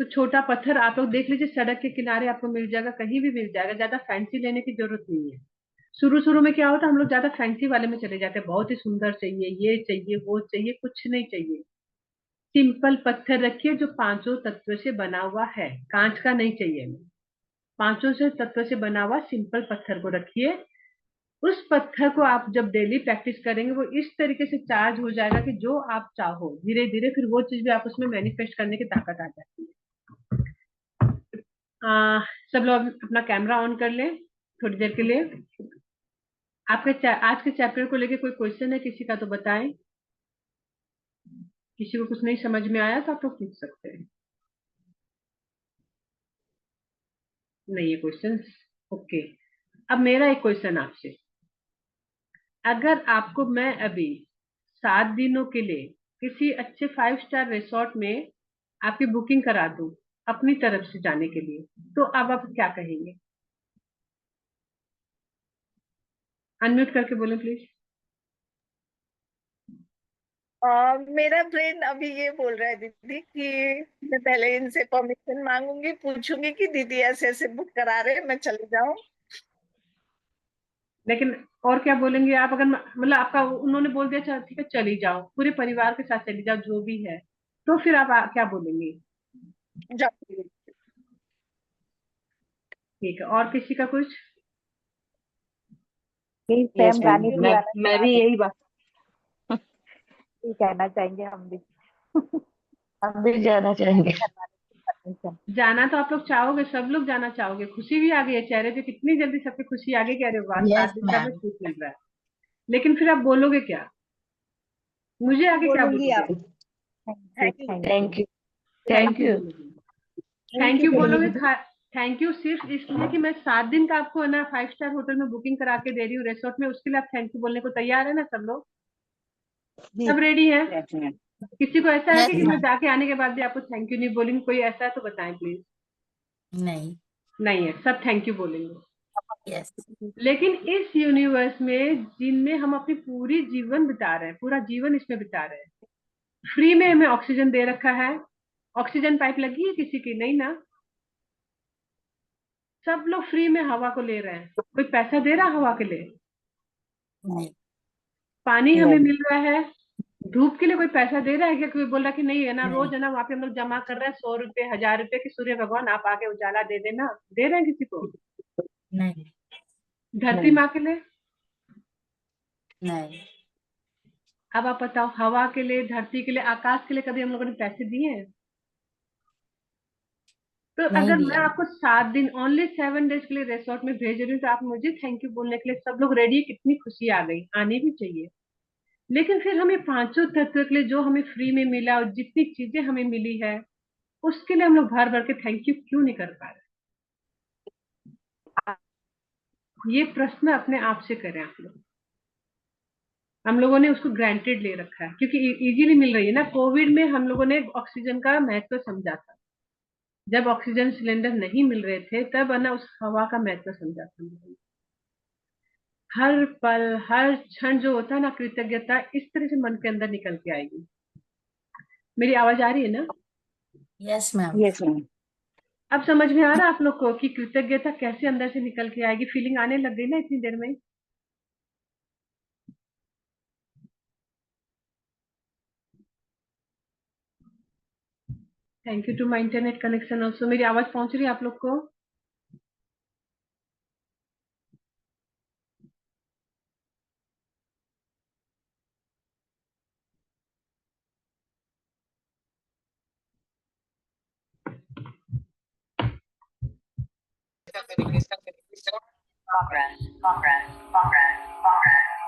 तो छोटा पत्थर आप लोग देख लीजिए, सड़क के किनारे आपको मिल जाएगा, कहीं भी मिल जाएगा, ज्यादा फैंसी लेने की जरूरत नहीं है। शुरू शुरू में क्या होता है, हम लोग ज्यादा फैंसी वाले में चले जाते हैं, बहुत ही सुंदर चाहिए, ये चाहिए वो चाहिए, कुछ नहीं चाहिए। सिंपल पत्थर रखिए जो पांचों तत्व से बना हुआ है, कांच का नहीं चाहिए हमें। पांचों से तत्व से बना हुआ सिंपल पत्थर को रखिए। उस पत्थर को आप जब डेली प्रैक्टिस करेंगे, वो इस तरीके से चार्ज हो जाएगा कि जो आप चाहो धीरे धीरे फिर वो चीज भी आप उसमें मैनिफेस्ट करने की ताकत आ जाती है। आ, सब लोग अपना कैमरा ऑन कर लें थोड़ी देर के लिए। आपके आज के चैप्टर को लेके कोई क्वेश्चन है किसी का तो बताएं। किसी को कुछ नहीं समझ में आया तो आप लोग पूछ सकते हैं। नहीं है क्वेश्चन। ओके। अब मेरा एक क्वेश्चन आपसे, अगर आपको मैं अभी 7 दिनों के लिए किसी अच्छे 5 स्टार रिसोर्ट में आपकी बुकिंग करा दूं अपनी तरफ से जाने के लिए, तो अब आप क्या कहेंगे? अनम्यूट करके बोलें प्लीज। मेरा ब्रेन अभी ये बोल रहा है दीदी कि मैं पहले इनसे परमिशन मांगूंगी, पूछूंगी कि दीदी ऐसे ऐसे बुक करा रहे हैं, मैं चले जाऊं। लेकिन और क्या बोलेंगे आप, अगर मतलब आपका उन्होंने बोल दिया चल ठीक है चली जाओ, पूरे परिवार के साथ चली जाओ जो भी है, तो फिर आप क्या बोलेंगे? जाऊंगी। ठीक है, और किसी का कुछ? प्लीज यस सेम मैम, रानी जी मैं वाला मैं करा भी दो, यही बात। ये कहना चाहेंगे हम भी। हम भी जाना चाहेंगे। परमिशन। जाना तो आप लोग चाहोगे, सब लोग जाना चाहोगे, खुशी भी आ गई है चेहरे पे, कितनी जल्दी सबकी खुशी आ गई, कह रहे हो वाह यस 7 दिन का हमें मैम। छूट मिल रहा है। लेकिन फिर आप बोलोगे क्या, मुझे आगे क्या बोलूंगी बोलोगे? आप। Thank you, thank you. Thank you. Thank you. Thank thank you you. बोलोगे? थैंक थैंक यू यू बोलूंगी बोलोगे दीदी। थैंक यू सिर्फ इसलिए कि मैं 7 दिन का आपको है ना 5 स्टार होटल में बुकिंग करा के दे रही हूँ रिसोर्ट में, उसके लिए आप थैंक यू बोलने को तैयार है ना सब लोग? जी। सब रेडी है? Yes ma'am. किसी को ऐसा है यस कि मैं मैम। जाके आने के बाद भी आपको थैंक यू नहीं बोलूंगी? कोई ऐसा है तो बताएं प्लीज। नहीं। नहीं है, सब थैंक यू बोलेंगे। यस। लेकिन इस यूनिवर्स में जिनमें हम अपनी पूरी जीवन बिता रहे हैं, पूरा जीवन इसमें बिता रहे हैं, फ्री में हमें ऑक्सीजन दे रखा है। ऑक्सीजन पाइप लगी है किसी की? नहीं ना। सब लोग फ्री में हवा को ले रहे हैं, कोई पैसा दे रहा है हवा के लिए? नहीं। पानी हमें नहीं। मिल रहा है। धूप के लिए कोई पैसा दे रहा है क्या? कोई बोल रहा है कि नहीं है ना, नहीं। रोज है ना वहां पे हम लोग जमा कर रहे हैं 100 रुपए 1000 रुपए कि सूर्य भगवान आप आके उजाला दे देना, दे रहे हैं किसी को? नहीं। धरती नहीं। माँ के लिए? नहीं। अब आप बताओ, हवा के लिए, धरती के लिए, आकाश के लिए कभी हम लोगों ने पैसे दिए हैं? तो नहीं अगर मैं दिया। आपको 7 दिन ओनली 7 डेज के लिए रिसोर्ट में भेज रही हूँ, तो आप मुझे थैंक यू बोलने के लिए सब लोग रेडी है, कितनी खुशी आ गई, आनी भी चाहिए। लेकिन फिर हमें पांचों तत्व के लिए जो हमें फ्री में मिला और जितनी चीजें हमें मिली है, उसके लिए हम लोग भर भर के थैंक यू क्यों नहीं कर पा रहे? ये प्रश्न अपने आप से करें आप लोग। हम लोगों ने उसको ग्रांटेड ले रखा है क्योंकि इजीली मिल रही है ना। कोविड में हम लोगों ने ऑक्सीजन का महत्व समझा था, जब ऑक्सीजन सिलेंडर नहीं मिल रहे थे तब है ना उस हवा का महत्व समझा था हम लोगों ने। हर पल हर क्षण जो होता है ना, कृतज्ञता इस तरह से मन के अंदर निकल के आएगी। मेरी आवाज आ रही है ना? Yes ma'am. Yes ma'am. अब समझ में आ रहा है आप लोग को कि कृतज्ञता कैसे अंदर से निकल के आएगी? फीलिंग आने लग गई ना इतनी देर में? Thank you to my internet connection also. मेरी आवाज पहुंच रही है आप लोग को? Progress, progress, progress, progress, progress.